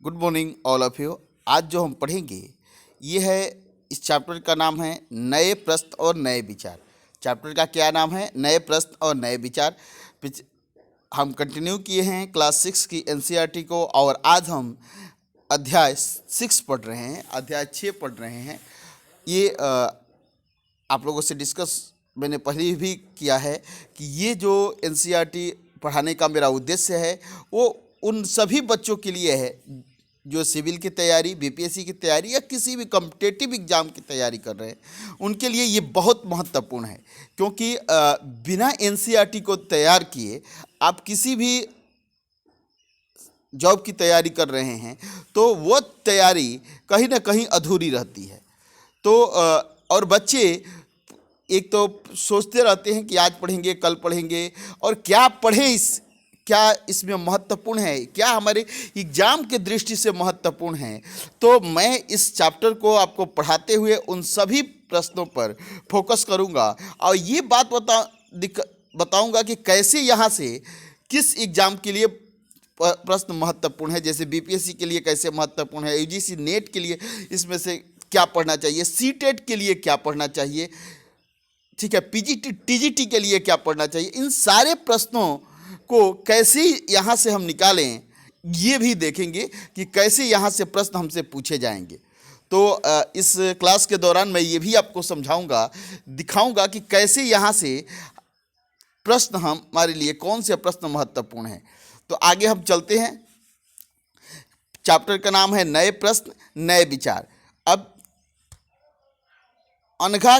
Good morning all of you. आज जो हम पढ़ेंगे ये है, इस चैप्टर का नाम है नए प्रश्न और नए विचार। चैप्टर का क्या नाम है? नए प्रश्न और नए विचार। हम कंटिन्यू किए हैं क्लास 6 की एनसीईआरटी को और आज हम अध्याय 6 पढ़ रहे हैं, अध्याय 6 पढ़ रहे हैं। ये आप लोगों से डिस्कस मैंने पहले भी किया है कि ये जो एनसीईआरटी पढ़ाने का मेरा उद्देश्य है वो उन सभी बच्चों के लिए है जो सिविल की तैयारी, बीपीएससी की तैयारी या किसी भी कॉम्पिटिटिव एग्ज़ाम की तैयारी कर रहे हैं। उनके लिए ये बहुत महत्वपूर्ण है क्योंकि बिना एनसीईआरटी को तैयार किए आप किसी भी जॉब की तैयारी कर रहे हैं तो वो तैयारी कहीं ना कहीं अधूरी रहती है। तो और बच्चे एक तो सोचते रहते हैं कि आज पढ़ेंगे, कल पढ़ेंगे, और क्या पढ़ें, क्या इसमें महत्वपूर्ण है, क्या हमारे एग्ज़ाम के दृष्टि से महत्वपूर्ण है। तो मैं इस चैप्टर को आपको पढ़ाते हुए उन सभी प्रश्नों पर फोकस करूंगा और ये बात बताऊंगा कि कैसे यहाँ से किस एग्ज़ाम के लिए प्रश्न महत्वपूर्ण है। जैसे बीपीएससी के लिए कैसे महत्वपूर्ण है, यूजीसी नेट के लिए इसमें से क्या पढ़ना चाहिए, सीटेट के लिए क्या पढ़ना चाहिए, ठीक है, पीजीटी टीजीटी के लिए क्या पढ़ना चाहिए। इन सारे प्रश्नों को कैसे यहाँ से हम निकालें ये भी देखेंगे कि कैसे यहाँ से प्रश्न हमसे पूछे जाएंगे। तो इस क्लास के दौरान मैं ये भी आपको समझाऊंगा, दिखाऊंगा कि कैसे यहाँ से प्रश्न हमारे लिए कौन से प्रश्न महत्वपूर्ण हैं। तो आगे हम चलते हैं। चैप्टर का नाम है नए प्रश्न नए विचार। अब अनघा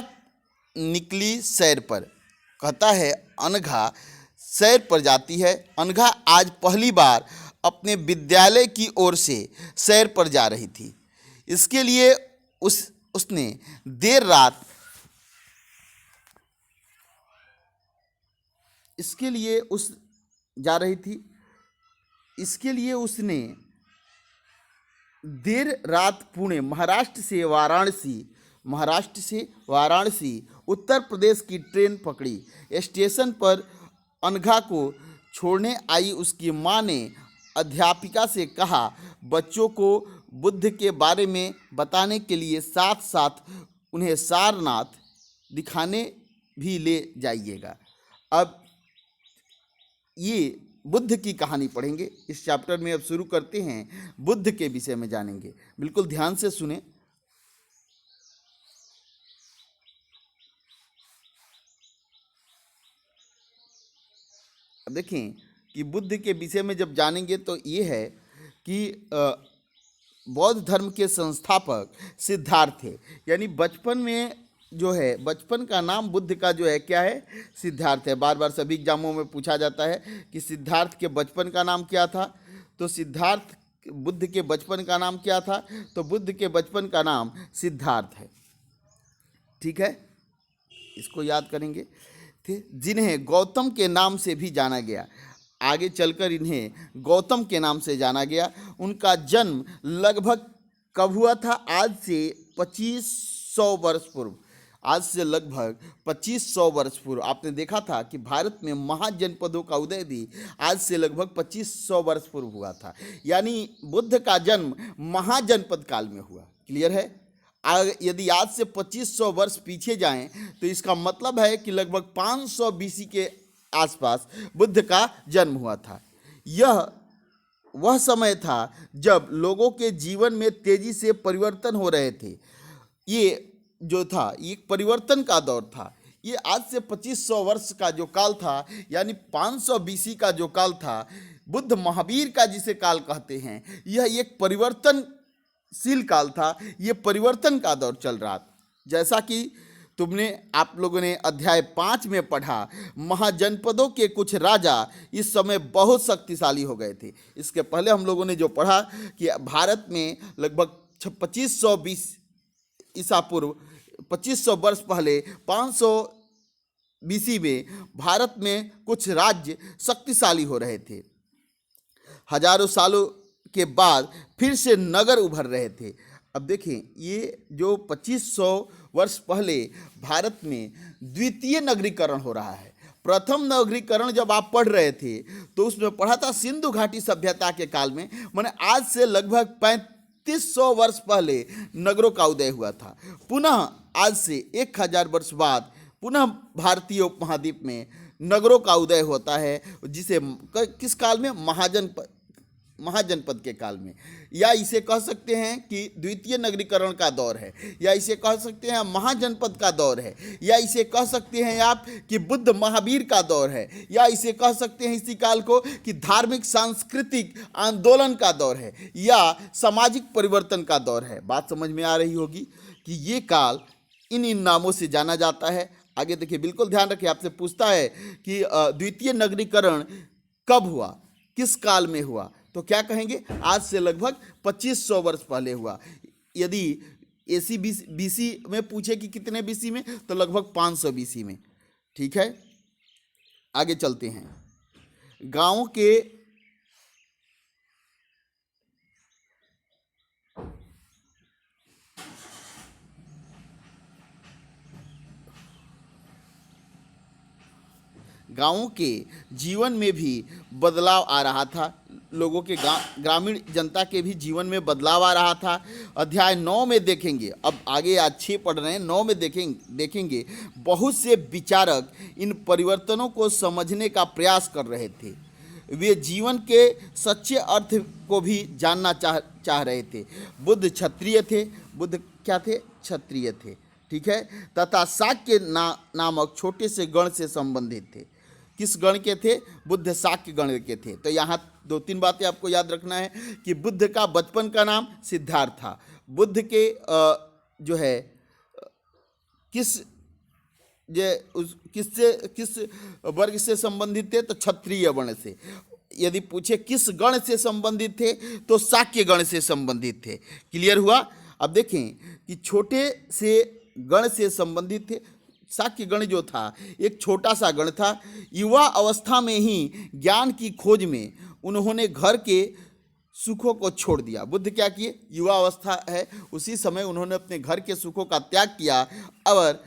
निकली सैर पर, कहता है अनघा सैर पर जाती है। अनघा आज पहली बार अपने विद्यालय की ओर से सैर पर जा रही थी। इसके लिए उसने देर रात इसके लिए उसने देर रात पुणे, महाराष्ट्र से वाराणसी उत्तर प्रदेश की ट्रेन पकड़ी। स्टेशन पर अनघा को छोड़ने आई उसकी मां ने अध्यापिका से कहा, बच्चों को बुद्ध के बारे में बताने के लिए साथ साथ उन्हें सारनाथ दिखाने भी ले जाइएगा। अब ये बुद्ध की कहानी पढ़ेंगे इस चैप्टर में। अब शुरू करते हैं, बुद्ध के विषय में जानेंगे। बिल्कुल ध्यान से सुने। अब देखें कि बुद्ध के विषय में जब जानेंगे तो ये है कि बौद्ध धर्म के संस्थापक सिद्धार्थ थे। यानी बचपन में जो है, बचपन का नाम बुद्ध का जो है क्या है, सिद्धार्थ है। बार बार सभी एग्जामों में पूछा जाता है कि सिद्धार्थ के बचपन का नाम क्या था। तो सिद्धार्थ बुद्ध के बचपन का नाम क्या था? तो बुद्ध के बचपन का नाम सिद्धार्थ है। ठीक है, इसको याद करेंगे। थे जिन्हें गौतम के नाम से भी जाना गया। आगे चलकर इन्हें गौतम के नाम से जाना गया। उनका जन्म लगभग कब हुआ था? आज से 2500 वर्ष पूर्व। आज से लगभग 2500 वर्ष पूर्व। आपने देखा था कि भारत में महाजनपदों का उदय भी आज से लगभग 2500 वर्ष पूर्व हुआ था। यानी बुद्ध का जन्म महाजनपद काल में हुआ। क्लियर है? यदि आज से 2500 वर्ष पीछे जाएं तो इसका मतलब है कि लगभग 500 बीसी के आसपास बुद्ध का जन्म हुआ था। यह वह समय था जब लोगों के जीवन में तेजी से परिवर्तन हो रहे थे। ये जो था ये परिवर्तन का दौर था। ये आज से 2500 वर्ष का जो काल था, यानी 500 बीसी का जो काल था, बुद्ध महावीर का जिसे काल कहते हैं, यह एक परिवर्तनशील काल था। ये परिवर्तन का दौर चल रहा था। जैसा कि आप लोगों ने अध्याय 5 में पढ़ा, महाजनपदों के कुछ राजा इस समय बहुत शक्तिशाली हो गए थे। इसके पहले हम लोगों ने जो पढ़ा कि भारत में लगभग 2520 ईसा पूर्व, 2500 वर्ष पहले, 500 बीसी में भारत में कुछ राज्य शक्तिशाली हो रहे थे। हजारों सालों के बाद फिर से नगर उभर रहे थे। अब देखें, ये जो 2500 वर्ष पहले भारत में द्वितीय नगरीकरण हो रहा है। प्रथम नगरीकरण जब आप पढ़ रहे थे तो उसमें पढ़ा था सिंधु घाटी सभ्यता के काल में, माने आज से लगभग 3500 वर्ष पहले नगरों का उदय हुआ था। पुनः आज से 1000 वर्ष बाद पुनः भारतीय उपमहाद्वीप में नगरों का उदय होता है, जिसे किस काल में, महाजनपद के काल में, या इसे कह सकते हैं कि द्वितीय नगरीकरण का दौर है, या इसे कह सकते हैं महाजनपद का दौर है, या इसे कह सकते हैं आप कि बुद्ध महावीर का दौर है, या इसे कह सकते हैं इसी काल को कि धार्मिक सांस्कृतिक आंदोलन का दौर है, या सामाजिक परिवर्तन का दौर है। बात समझ में आ रही होगी कि ये काल इन नामों से जाना जाता है। आगे देखिए, बिल्कुल ध्यान रखिए, आपसे पूछता है कि द्वितीय नगरीकरण कब हुआ, किस काल में हुआ, तो क्या कहेंगे, आज से लगभग 2500 वर्ष पहले हुआ। यदि एसी बीसी में पूछे कि कितने बीसी में, तो लगभग 500 बीसी में। ठीक है, आगे चलते हैं। गांवों के जीवन में भी बदलाव आ रहा था, लोगों के ग्रामीण जनता के भी जीवन में बदलाव आ रहा था। अध्याय 9 में देखेंगे, अब आगे आज 6 पढ़ रहे हैं, 9 में देखेंगे बहुत से विचारक इन परिवर्तनों को समझने का प्रयास कर रहे थे। वे जीवन के सच्चे अर्थ को भी जानना चाह रहे थे। बुद्ध क्षत्रिय थे, बुद्ध क्या थे, क्षत्रिय थे। ठीक है, तथा शाक्य नामक छोटे से गण से संबंधित थे। किस गण के थे, बुद्ध शाक्य गण के थे। तो यहाँ 2-3 बातें आपको याद रखना है कि बुद्ध का बचपन का नाम सिद्धार्थ था। बुद्ध के जो है किस वर्ग से संबंधित थे, तो क्षत्रिय वर्ण से। यदि पूछे किस गण से संबंधित थे, तो शाक्य गण से संबंधित थे। क्लियर हुआ। अब देखें कि छोटे से गण से संबंधित थे। शाक्य गण जो था एक छोटा सा गण था। युवा अवस्था में ही ज्ञान की खोज में उन्होंने घर के सुखों को छोड़ दिया। बुद्ध क्या किए, युवा अवस्था है उसी समय उन्होंने अपने घर के सुखों का त्याग किया और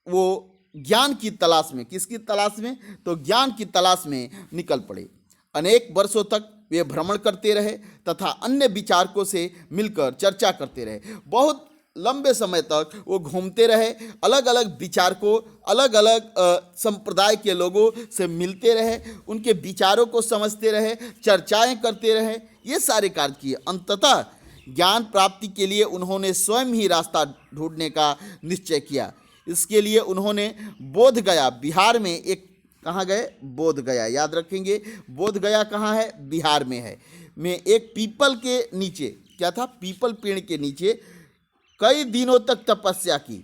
वो ज्ञान की तलाश में, किसकी तलाश में, तो ज्ञान की तलाश में निकल पड़े। अनेक वर्षों तक वे भ्रमण करते रहे तथा अन्य विचारकों से मिलकर चर्चा करते रहे। बहुत लंबे समय तक वो घूमते रहे, अलग अलग विचारकों, अलग अलग संप्रदाय के लोगों से मिलते रहे, उनके विचारों को समझते रहे, चर्चाएं करते रहे, ये सारे कार्य किए। अंततः ज्ञान प्राप्ति के लिए उन्होंने स्वयं ही रास्ता ढूंढने का निश्चय किया। इसके लिए उन्होंने बोध गया, बिहार में एक, कहाँ गए, बोध गया, याद रखेंगे, बोध गया कहाँ है, बिहार में है, में एक पीपल के नीचे, क्या था, पीपल पेड़ के नीचे कई दिनों तक तपस्या की।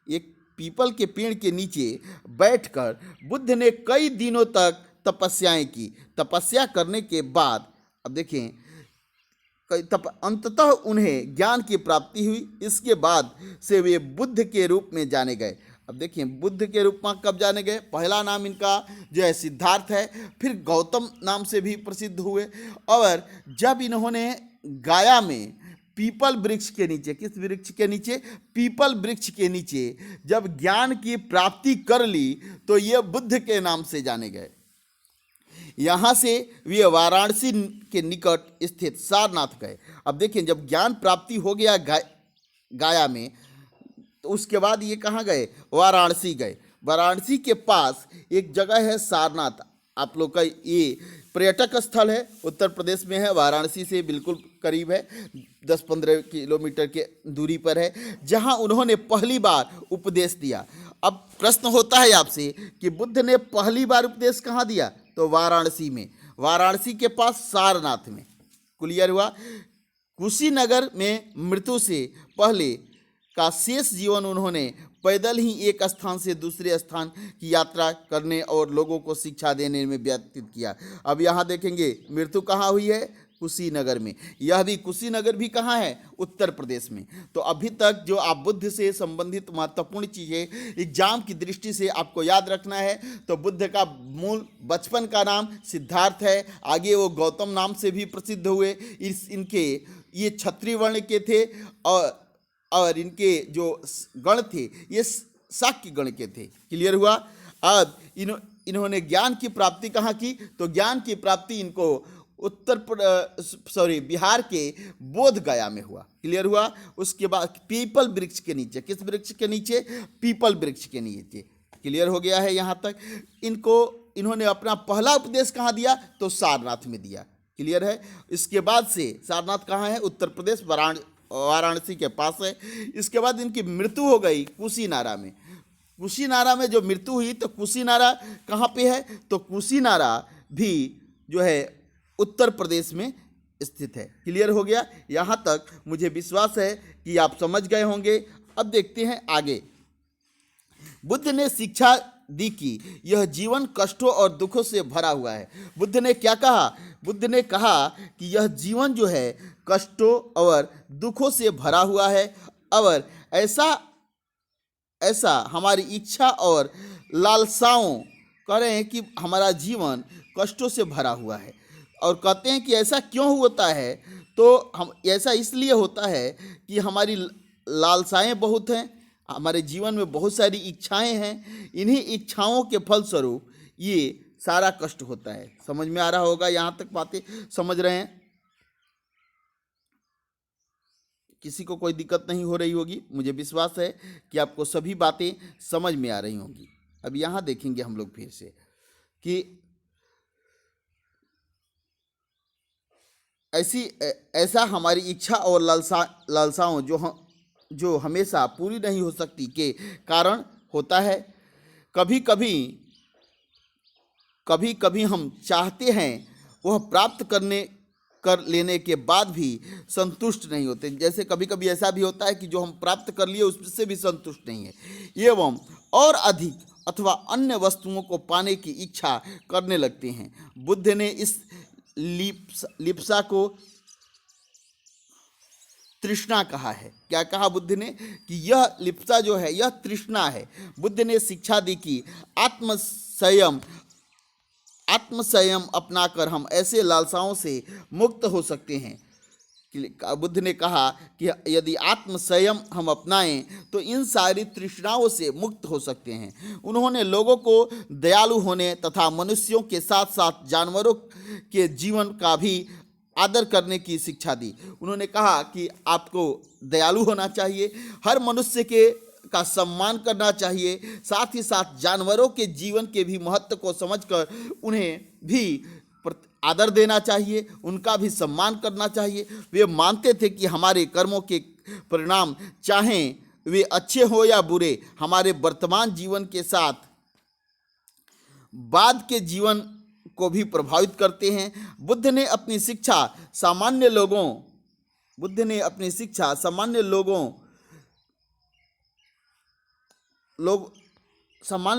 एक पीपल के पेड़ के नीचे बैठकर बुद्ध ने कई दिनों तक तपस्याएं की। तपस्या करने के बाद अब देखें अंततः उन्हें ज्ञान की प्राप्ति हुई। इसके बाद से वे बुद्ध के रूप में जाने गए। अब देखिए बुद्ध के रूप में कब जाने गए, पहला नाम इनका जो है सिद्धार्थ है, फिर गौतम नाम से भी प्रसिद्ध हुए। और जब इन्होंने गाया में पीपल वृक्ष के नीचे, किस वृक्ष के नीचे, पीपल वृक्ष के नीचे जब ज्ञान की प्राप्ति कर ली तो ये बुद्ध के नाम से जाने गए। यहाँ से वे वाराणसी के निकट स्थित सारनाथ गए। अब देखिए जब ज्ञान प्राप्ति हो गया गाया में, तो उसके बाद ये कहाँ गए, वाराणसी गए। वाराणसी के पास एक जगह है सारनाथ, आप लोग का ये पर्यटक स्थल है, उत्तर प्रदेश में है, वाराणसी से बिल्कुल करीब है, 10-15 किलोमीटर के दूरी पर है, जहां उन्होंने पहली बार उपदेश दिया। अब प्रश्न होता है आपसे कि बुद्ध ने पहली बार उपदेश कहाँ दिया, तो वाराणसी में, वाराणसी के पास सारनाथ में। क्लियर हुआ। कुशीनगर में मृत्यु से पहले का शेष जीवन उन्होंने पैदल ही एक स्थान से दूसरे स्थान की यात्रा करने और लोगों को शिक्षा देने में व्यतीत किया। अब यहाँ देखेंगे मृत्यु कहाँ हुई है, कुशीनगर में। यह भी कुशीनगर भी कहाँ है, उत्तर प्रदेश में। तो अभी तक जो आप बुद्ध से संबंधित महत्वपूर्ण चीज़ें एग्जाम की दृष्टि से आपको याद रखना है, तो बुद्ध का मूल बचपन का नाम सिद्धार्थ है, आगे वो गौतम नाम से भी प्रसिद्ध हुए। इनके ये क्षत्रिय वर्ण के थे और इनके जो गण थे ये शाक्य गण के थे। क्लियर हुआ। अब इन्होंने ज्ञान की प्राप्ति कहाँ की? तो ज्ञान की प्राप्ति इनको बिहार के बोध गया में हुआ। क्लियर हुआ? उसके बाद पीपल वृक्ष के नीचे, किस वृक्ष के नीचे? पीपल वृक्ष के नीचे। क्लियर हो गया है यहाँ तक? इन्होंने अपना पहला उपदेश कहाँ दिया? तो सारनाथ में दिया। क्लियर है? इसके बाद से सारनाथ कहाँ है? उत्तर प्रदेश, वाराणसी के पास है। इसके बाद इनकी मृत्यु हो गई कुशीनारा में। कुशीनारा में जो मृत्यु हुई, तो कुशीनारा कहाँ पे है? तो कुशीनारा भी जो है उत्तर प्रदेश में स्थित है। क्लियर हो गया? यहाँ तक मुझे विश्वास है कि आप समझ गए होंगे। अब देखते हैं आगे। बुद्ध ने शिक्षा दी कि यह जीवन कष्टों और दुखों से भरा हुआ है। बुद्ध ने क्या कहा? बुद्ध ने कहा कि यह जीवन जो है कष्टों और दुखों से भरा हुआ है, और ऐसा हमारी इच्छा और लालसाओं कह रहे हैं कि हमारा जीवन कष्टों से भरा हुआ है। और कहते हैं कि ऐसा क्यों होता है? तो हम ऐसा इसलिए होता है कि हमारी लालसाएं बहुत हैं, हमारे जीवन में बहुत सारी इच्छाएं हैं। इन्हीं इच्छाओं के फलस्वरूप ये सारा कष्ट होता है। समझ में आ रहा होगा? यहाँ तक बातें समझ रहे हैं? किसी को कोई दिक्कत नहीं हो रही होगी। मुझे विश्वास है कि आपको सभी बातें समझ में आ रही होंगी। अब यहाँ देखेंगे हम लोग फिर से कि ऐसा हमारी इच्छा और लालसाओं जो हमेशा पूरी नहीं हो सकती के कारण होता है। कभी कभी हम चाहते हैं वह प्राप्त कर लेने के बाद भी संतुष्ट नहीं होते। जैसे कभी कभी ऐसा भी होता है कि जो हम प्राप्त कर लिए उससे भी संतुष्ट नहीं है, एवं और अधिक अथवा अन्य वस्तुओं को पाने की इच्छा करने लगते हैं। बुद्ध ने इस लिप्सा को तृष्णा कहा है। क्या कहा बुद्ध ने? कि यह लिप्सा जो है यह तृष्णा है। बुद्ध ने शिक्षा दी कि आत्मसंयम अपनाकर हम ऐसे लालसाओं से मुक्त हो सकते हैं। बुद्ध ने कहा कि यदि आत्मसंयम हम अपनाएं तो इन सारी तृष्णाओं से मुक्त हो सकते हैं। उन्होंने लोगों को दयालु होने तथा मनुष्यों के साथ साथ जानवरों के जीवन का भी आदर करने की शिक्षा दी। उन्होंने कहा कि आपको दयालु होना चाहिए, हर मनुष्य का सम्मान करना चाहिए, साथ ही साथ जानवरों के जीवन के भी महत्व को समझकर उन्हें भी आदर देना चाहिए, उनका भी सम्मान करना चाहिए। वे मानते थे कि हमारे कर्मों के परिणाम चाहें वे अच्छे हो या बुरे, हमारे वर्तमान जीवन के साथ बाद के जीवन को भी प्रभावित करते हैं। बुद्ध ने अपनी शिक्षा सामान्य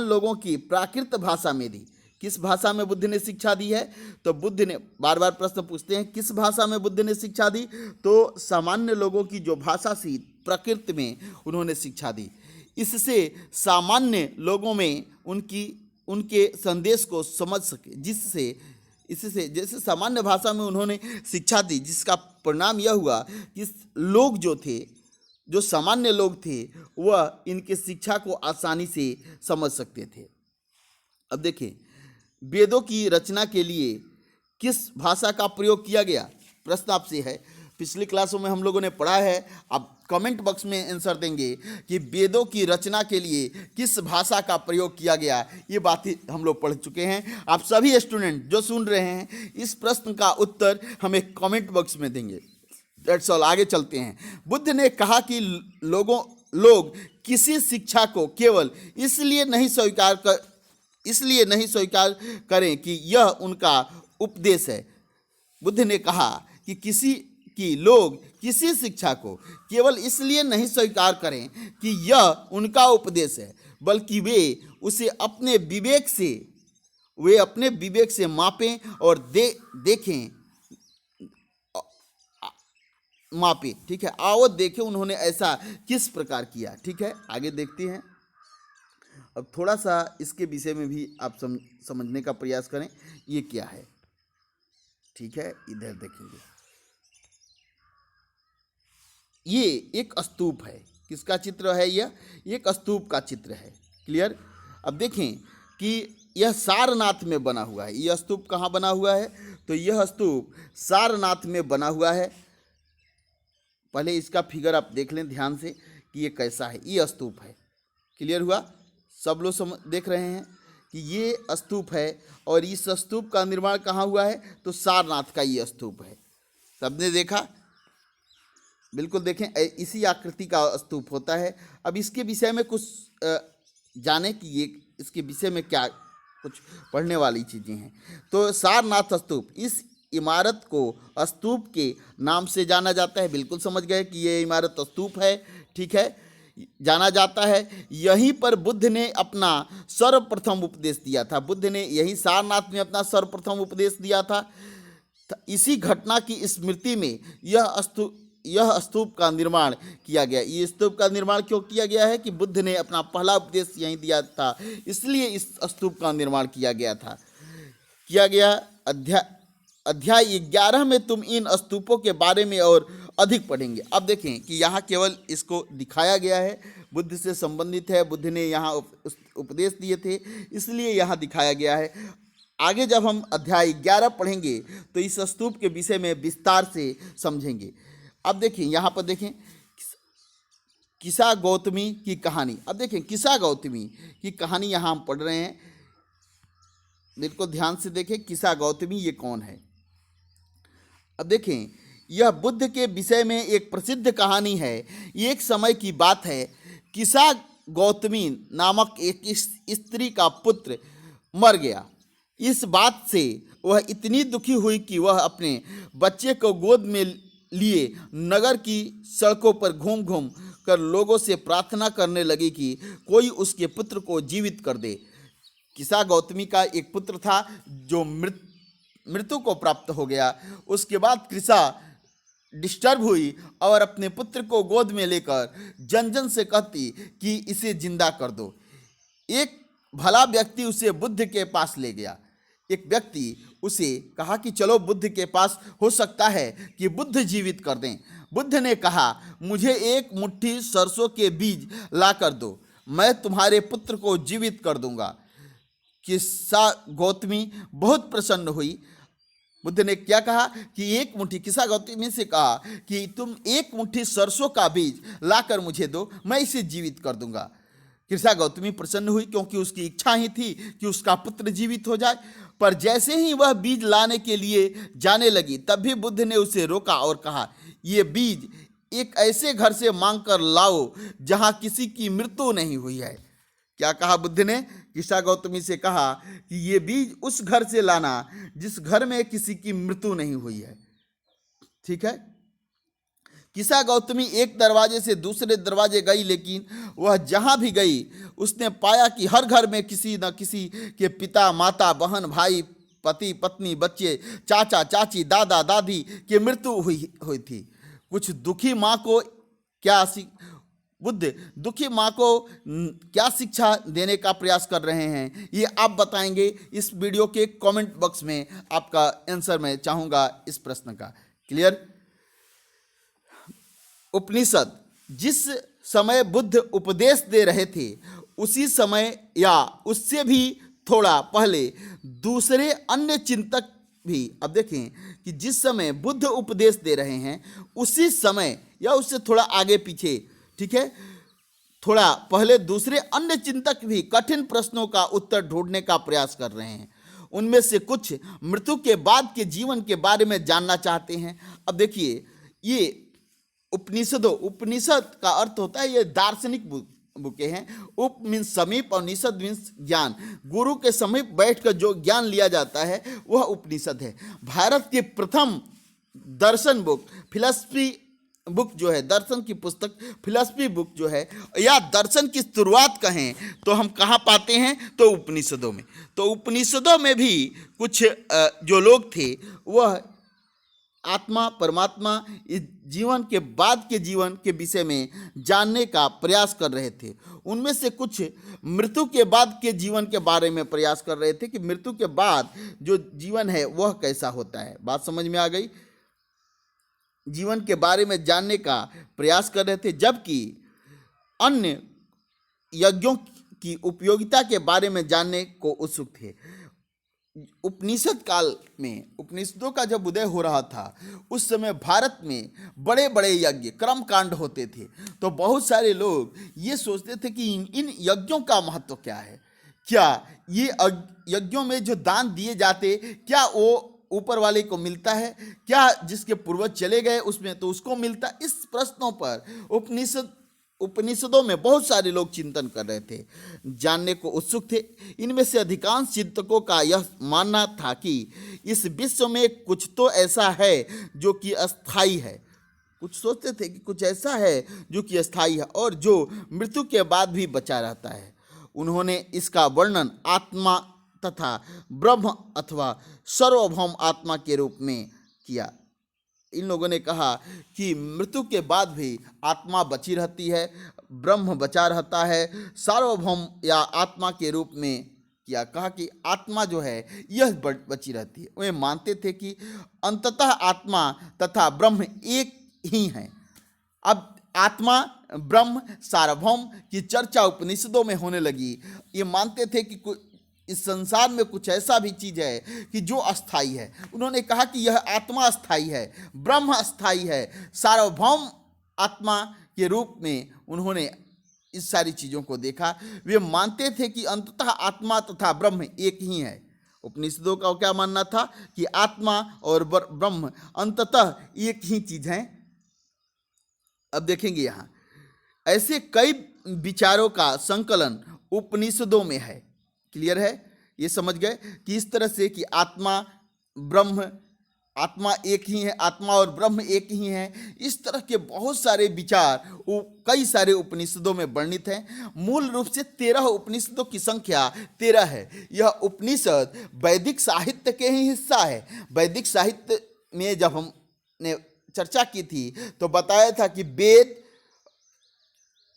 लोगों की प्राकृत भाषा में दी। किस भाषा में बुद्ध ने शिक्षा दी है? तो बुद्ध ने बार बार प्रश्न पूछते हैं किस भाषा में बुद्ध ने शिक्षा दी? तो सामान्य लोगों की जो भाषा सी प्रकृति में उन्होंने शिक्षा दी। इससे सामान्य लोगों में उनके संदेश को समझ सके, इससे जैसे सामान्य भाषा में उन्होंने शिक्षा दी, जिसका परिणाम यह हुआ कि लोग जो सामान्य लोग थे वह इनके शिक्षा को आसानी से समझ सकते थे। अब देखिए, वेदों की रचना के लिए किस भाषा का प्रयोग किया गया? प्रश्न आपसे है। पिछली क्लासों में हम लोगों ने पढ़ा है, आप कमेंट बॉक्स में आंसर देंगे कि वेदों की रचना के लिए किस भाषा का प्रयोग किया गया। ये बातें हम लोग पढ़ चुके हैं। आप सभी स्टूडेंट जो सुन रहे हैं इस प्रश्न का उत्तर हमें कमेंट बॉक्स में देंगे। That's all. आगे चलते हैं। बुद्ध ने कहा कि लोग किसी शिक्षा को केवल इसलिए नहीं स्वीकार करें कि यह उनका उपदेश है। बुद्ध ने कहा कि लोग किसी शिक्षा को केवल इसलिए नहीं स्वीकार करें कि यह उनका उपदेश है, बल्कि वे उसे अपने विवेक से मापें और मापें। ठीक है, आओ देखें उन्होंने ऐसा किस प्रकार किया। ठीक है, आगे देखते हैं। अब थोड़ा सा इसके विषय में भी आप समझने का प्रयास करें, ये क्या है। ठीक है, इधर देखेंगे। ये एक स्तूप है। किसका चित्र है? यह एक स्तूप का चित्र है। क्लियर? अब देखें कि यह सारनाथ में बना हुआ है। यह स्तूप कहाँ बना हुआ है? तो यह स्तूप सारनाथ में बना हुआ है। पहले इसका फिगर आप देख लें ध्यान से कि ये कैसा है। ये स्तूप है। क्लियर हुआ? सब लोग देख रहे हैं कि ये स्तूप है और इस स्तूप का निर्माण कहाँ हुआ है? तो सारनाथ का ये स्तूप है। सबने देखा? बिल्कुल देखें, इसी आकृति का स्तूप होता है। अब इसके विषय में कुछ जाने कि ये इसके विषय में क्या कुछ पढ़ने वाली चीज़ें हैं। तो सारनाथ स्तूप, इस इमारत को स्तूप के नाम से जाना जाता है। बिल्कुल समझ गए कि ये इमारत स्तूप है, ठीक है, जाना जाता है। यहीं पर बुद्ध ने अपना सर्वप्रथम उपदेश दिया था। बुद्ध ने यही सारनाथ में अपना सर्वप्रथम उपदेश दिया था। इसी घटना की स्मृति में यह स्तूप का निर्माण किया गया। ये स्तूप का निर्माण क्यों किया गया है? कि बुद्ध ने अपना पहला उपदेश यहीं दिया था, इसलिए इस स्तूप का निर्माण किया गया। अध्याय 11 में तुम इन स्तूपों के बारे में और अधिक पढ़ेंगे। अब देखें कि यहाँ केवल इसको दिखाया गया है, बुद्ध से संबंधित है, बुद्ध ने यहाँ उपदेश दिए थे, इसलिए यहाँ दिखाया गया है। आगे जब हम अध्याय 11 पढ़ेंगे तो इस स्तूप के विषय में विस्तार से समझेंगे। अब देखें, यहाँ पर देखें किसा गौतमी की कहानी। अब देखें किसा गौतमी की कहानी यहाँ हम पढ़ रहे हैं। बिल्कुल ध्यान से देखें, किसा गौतमी ये कौन है। अब देखें, यह बुद्ध के विषय में एक प्रसिद्ध कहानी है। ये एक समय की बात है। किसा गौतमी नामक एक स्त्री का पुत्र मर गया। इस बात से वह इतनी दुखी हुई कि वह अपने बच्चे को गोद में लिए नगर की सड़कों पर घूम घूम कर लोगों से प्रार्थना करने लगी कि कोई उसके पुत्र को जीवित कर दे। किसा गौतमी का एक पुत्र था जो मृत्यु को प्राप्त हो गया। उसके बाद किसा डिस्टर्ब हुई और अपने पुत्र को गोद में लेकर जन जन से कहती कि इसे जिंदा कर दो। एक भला व्यक्ति उसे बुद्ध के पास ले गया। एक व्यक्ति उसे कहा कि चलो बुद्ध के पास, हो सकता है कि बुद्ध जीवित कर दें। बुद्ध ने कहा, मुझे एक मुट्ठी सरसों के बीज ला कर दो, मैं तुम्हारे पुत्र को जीवित कर दूंगा। किसा गौतमी बहुत प्रसन्न हुई। बुद्ध ने क्या कहा कि एक मुट्ठी, किसा गौतमी से कहा कि तुम एक मुट्ठी सरसों का बीज लाकर मुझे दो, मैं इसे जीवित कर दूंगा। किसा गौतमी प्रसन्न हुई क्योंकि उसकी इच्छा ही थी कि उसका पुत्र जीवित हो जाए। पर जैसे ही वह बीज लाने के लिए जाने लगी तब भी बुद्ध ने उसे रोका और कहा, ये बीज एक ऐसे घर से मांग कर लाओ जहां किसी की मृत्यु नहीं हुई है। क्या कहा बुद्ध ने? किसा गौतमी से कहा कि ये बीज उस घर से लाना जिस घर में किसी की मृत्यु नहीं हुई है। ठीक है। किसा गौतमी एक दरवाजे से दूसरे दरवाजे गई, लेकिन वह जहां भी गई उसने पाया कि हर घर में किसी न किसी के पिता, माता, बहन, भाई, पति, पत्नी, बच्चे, चाचा, चाची, दादा, दादी की मृत्यु हुई थी। कुछ दुखी माँ को बुद्ध दुखी माँ को क्या शिक्षा देने का प्रयास कर रहे हैं, ये आप बताएंगे। इस वीडियो के कमेंट बॉक्स में आपका आंसर मैं चाहूँगा इस प्रश्न का। क्लियर? उपनिषद, जिस समय बुद्ध उपदेश दे रहे थे उसी समय या उससे भी थोड़ा पहले दूसरे अन्य चिंतक भी, अब देखें कि जिस समय बुद्ध उपदेश दे रहे हैं उसी समय या उससे थोड़ा आगे पीछे, ठीक है, थोड़ा पहले दूसरे अन्य चिंतक भी कठिन प्रश्नों का उत्तर ढूंढने का प्रयास कर रहे हैं। उनमें से कुछ मृत्यु के बाद के जीवन के बारे में जानना चाहते हैं। अब देखिए, ये उपनिषद का अर्थ होता है, ये दार्शनिक बुकें हैं। उप मीन्स समीप और निषद मीन्स ज्ञान। गुरु के समीप बैठकर जो ज्ञान लिया जाता है वह उपनिषद है। भारत की प्रथम दर्शन बुक, फिलॉसफी बुक जो है, दर्शन की पुस्तक, फिलॉसफी बुक जो है, या दर्शन की शुरुआत कहें तो हम कहाँ पाते हैं? तो उपनिषदों में। तो उपनिषदों में भी कुछ जो लोग थे वह आत्मा, परमात्मा, इस जीवन के बाद के जीवन के विषय में जानने का प्रयास कर रहे थे। उनमें से कुछ मृत्यु के बाद के जीवन के बारे में प्रयास कर रहे थे कि मृत्यु के बाद जो जीवन है वह कैसा होता है। बात समझ में आ गई? जीवन के बारे में जानने का प्रयास कर रहे थे, जबकि अन्य यज्ञों की उपयोगिता के बारे में जानने को उत्सुक थे। उपनिषद काल में उपनिषदों का जब उदय हो रहा था उस समय भारत में बड़े बड़े यज्ञ कर्म कांड होते थे। तो बहुत सारे लोग ये सोचते थे कि इन यज्ञों का महत्व क्या है, क्या ये यज्ञों में जो दान दिए जाते क्या वो ऊपर वाले को मिलता है, क्या जिसके पूर्वज चले गए उसमें तो उसको मिलता। इस प्रश्नों पर उपनिषदों में बहुत सारे लोग चिंतन कर रहे थे, जानने को उत्सुक थे। इनमें से अधिकांश चिंतकों का यह मानना था कि इस विश्व में कुछ तो ऐसा है जो कि अस्थाई है। कुछ सोचते थे कि कुछ ऐसा है जो कि अस्थाई है और जो मृत्यु के बाद भी बचा रहता है। उन्होंने इसका वर्णन आत्मा तथा ब्रह्म अथवा सर्वभौम आत्मा के रूप में किया। इन लोगों ने कहा कि मृत्यु के बाद भी आत्मा बची रहती है, ब्रह्म बचा रहता है, सार्वभौम या आत्मा के रूप में किया। कहा कि आत्मा जो है यह बची रहती है। वे मानते थे कि अंततः आत्मा तथा ब्रह्म एक ही हैं। अब आत्मा ब्रह्म सार्वभौम की चर्चा उपनिषदों में होने लगी। ये मानते थे कि इस संसार में कुछ ऐसा भी चीज है कि जो अस्थाई है। उन्होंने कहा कि यह आत्मा अस्थाई है, ब्रह्म अस्थाई है, सार्वभौम आत्मा के रूप में उन्होंने इस सारी चीजों को देखा। वे मानते थे कि अंततः आत्मा तथा ब्रह्म एक ही है। उपनिषदों का क्या मानना था कि आत्मा और ब्रह्म अंततः एक ही चीज है। अब देखेंगे यहाँ ऐसे कई विचारों का संकलन उपनिषदों में है। क्लियर है, ये समझ गए कि इस तरह से कि आत्मा ब्रह्म, आत्मा एक ही है, आत्मा और ब्रह्म एक ही है। इस तरह के बहुत सारे विचार कई सारे उपनिषदों में वर्णित हैं। मूल रूप से 13 उपनिषदों की संख्या 13 है। यह उपनिषद वैदिक साहित्य के ही हिस्सा है। वैदिक साहित्य में जब हमने चर्चा की थी तो बताया था कि वेद,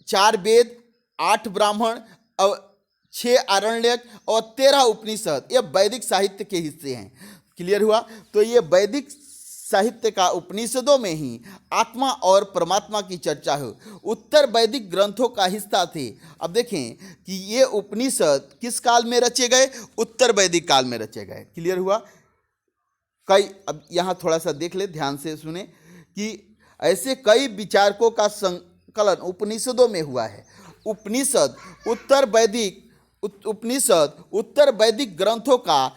4 वेद, 8 ब्राह्मण और 6 आरण्यक और 13 उपनिषद, ये वैदिक साहित्य के हिस्से हैं। क्लियर हुआ। तो ये वैदिक साहित्य का उपनिषदों में ही आत्मा और परमात्मा की चर्चा हो, उत्तर वैदिक ग्रंथों का हिस्सा थे। अब देखें कि ये उपनिषद किस काल में रचे गए, उत्तर वैदिक काल में रचे गए। क्लियर हुआ। अब यहाँ थोड़ा सा देख ले, ध्यान से सुने कि ऐसे कई विचारकों का संकलन उपनिषदों में हुआ है। उपनिषद उत्तर वैदिक ग्रंथों का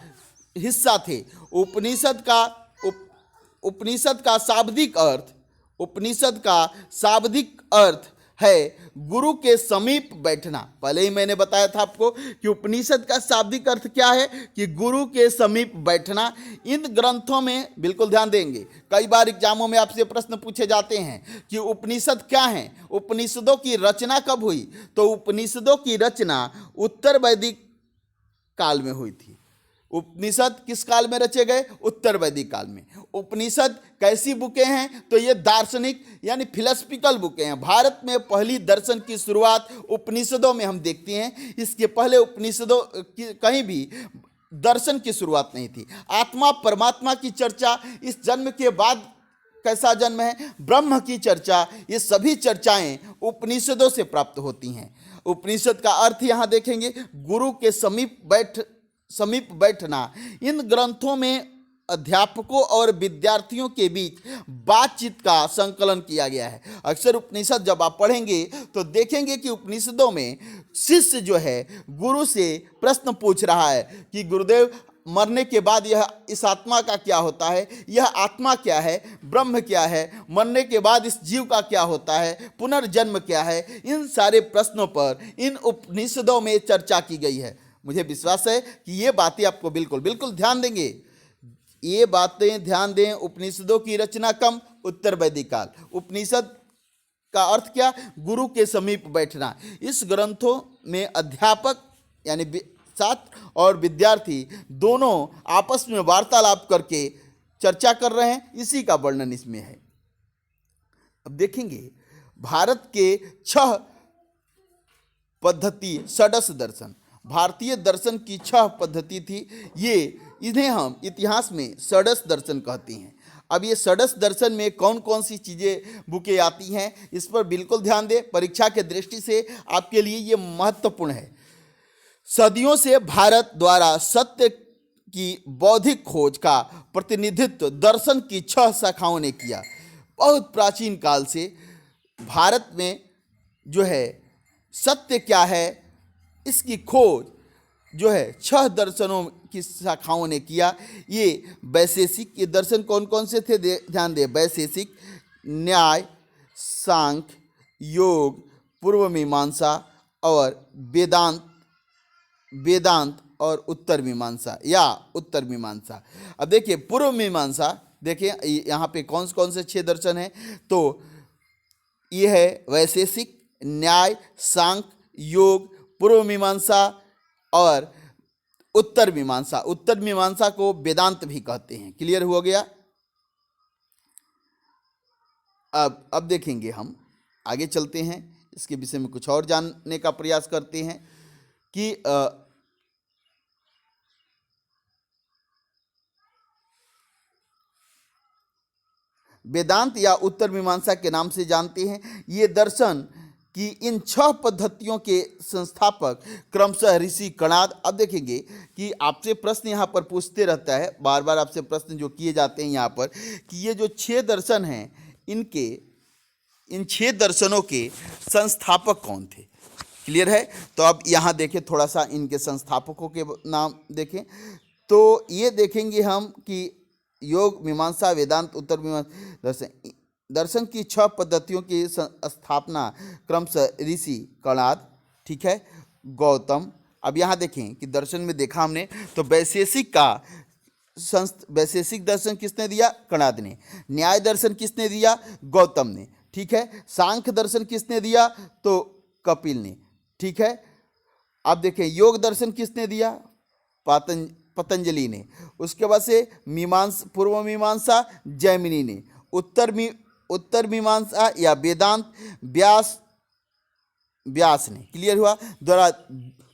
हिस्सा थे। उपनिषद का शाब्दिक अर्थ है गुरु के समीप बैठना। पहले ही मैंने बताया था आपको कि उपनिषद का शाब्दिक अर्थ क्या है कि गुरु के समीप बैठना। इन ग्रंथों में बिल्कुल ध्यान देंगे, कई बार एग्जामों में आपसे प्रश्न पूछे जाते हैं कि उपनिषद क्या है, उपनिषदों की रचना कब हुई। तो उपनिषदों की रचना उत्तर वैदिक काल में हुई थी। उपनिषद किस काल में रचे गए, उत्तर वैदिक काल में। उपनिषद कैसी बुकें हैं, तो ये दार्शनिक यानी फिलोसफिकल बुकें हैं। भारत में पहली दर्शन की शुरुआत उपनिषदों में हम देखते हैं। इसके पहले उपनिषदों की कहीं भी दर्शन की शुरुआत नहीं थी। आत्मा परमात्मा की चर्चा, इस जन्म के बाद कैसा जन्म है, ब्रह्म की चर्चा, ये सभी चर्चाएं उपनिषदों से प्राप्त होती हैं। उपनिषद का अर्थ यहाँ देखेंगे, गुरु के समीप बैठना। इन ग्रंथों में अध्यापकों और विद्यार्थियों के बीच बातचीत का संकलन किया गया है। अक्सर उपनिषद जब आप पढ़ेंगे तो देखेंगे कि उपनिषदों में शिष्य जो है गुरु से प्रश्न पूछ रहा है कि गुरुदेव, मरने के बाद इस आत्मा का क्या होता है, यह आत्मा क्या है, ब्रह्म क्या है, मरने के बाद इस जीव का क्या होता है, पुनर्जन्म क्या है। इन सारे प्रश्नों पर इन उपनिषदों में चर्चा की गई है। मुझे विश्वास है कि ये बातें आपको बिल्कुल ध्यान देंगे। ये बातें ध्यान दें। उपनिषदों की रचना कम, उत्तर वैदिक काल। उपनिषद का अर्थ क्या, गुरु के समीप बैठना। इस ग्रंथों में अध्यापक यानी छात्र और विद्यार्थी दोनों आपस में वार्तालाप करके चर्चा कर रहे हैं, इसी का वर्णन इसमें है। अब देखेंगे भारत के 6 पद्धति षड्स दर्शन, भारतीय दर्शन की 6 पद्धति थी। इन्हें हम इतिहास में षड्स दर्शन कहते हैं। अब ये षड्स दर्शन में कौन कौन सी चीज़ें बुकें आती हैं, इस पर बिल्कुल ध्यान दें। परीक्षा के दृष्टि से आपके लिए ये महत्वपूर्ण है। सदियों से भारत द्वारा सत्य की बौद्धिक खोज का प्रतिनिधित्व दर्शन की 6 शाखाओं ने किया। बहुत प्राचीन काल से भारत में जो है सत्य क्या है इसकी खोज जो है 6 दर्शनों की शाखाओं ने किया। ये वैशेषिक, ये दर्शन कौन कौन से थे ध्यान दें, वैशेषिक, न्याय, सांख्य, योग, पूर्व मीमांसा और वेदांत और उत्तर मीमांसा या उत्तर मीमांसा। अब देखिए पूर्व मीमांसा, देखिए यहाँ पे कौन से 6 दर्शन हैं, तो ये है वैशेषिक, न्याय, सांख्य, योग, पूर्व मीमांसा और उत्तर मीमांसा। उत्तर मीमांसा को वेदांत भी कहते हैं। क्लियर हो गया। अब देखेंगे, हम आगे चलते हैं, इसके विषय में कुछ और जानने का प्रयास करते हैं कि वेदांत या उत्तर मीमांसा के नाम से जानते हैं। ये दर्शन की इन 6 पद्धतियों के संस्थापक क्रमशः ऋषि कणाद। अब देखेंगे कि आपसे प्रश्न यहाँ पर पूछते रहता है, बार बार आपसे प्रश्न जो किए जाते हैं यहाँ पर, कि ये जो 6 दर्शन हैं इन 6 दर्शनों के संस्थापक कौन थे। क्लियर है। तो अब यहाँ देखें, थोड़ा सा इनके संस्थापकों के नाम देखें, तो ये देखेंगे हम कि योग, मीमांसा, वेदांत, उत्तर मीमांसा दर्शन की 6 पद्धतियों की स्थापना क्रमशः ऋषि कणाद, ठीक है, गौतम। अब यहाँ देखें कि दर्शन में देखा हमने, तो वैशेषिक दर्शन किसने दिया, कणाद ने। न्याय दर्शन किसने दिया, गौतम ने, ठीक है। सांख्य दर्शन किसने दिया, तो कपिल ने, ठीक है। अब देखें योग दर्शन किसने दिया, पतंजलि ने। उसके बाद से पूर्व मीमांसा जैमिनी ने। उत्तर मीमांसा या वेदांत व्यास ने। क्लियर हुआ। द्वारा,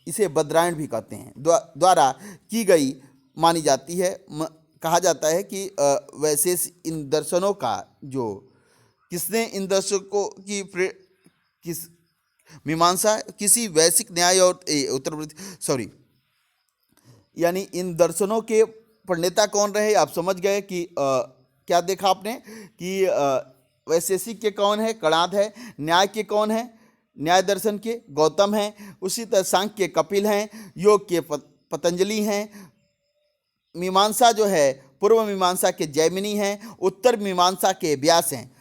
इसे बद्रायण भी कहते हैं, द्वारा की गई मानी जाती है। कहा जाता है कि वैसे इन दर्शनों का जो किसने इन दर्शकों की किस मीमांसा किसी वैश्विक न्याय और उत्तर यानी इन दर्शनों के प्रणेता कौन रहे, आप समझ गए कि क्या देखा आपने कि वैशेषिक के कौन है, कणाद है। न्याय के कौन है, न्याय दर्शन के गौतम हैं। उसी तरह सांख्य के कपिल हैं। योग के पतंजलि हैं। मीमांसा जो है पूर्व मीमांसा के जैमिनी हैं। उत्तर मीमांसा के व्यास हैं।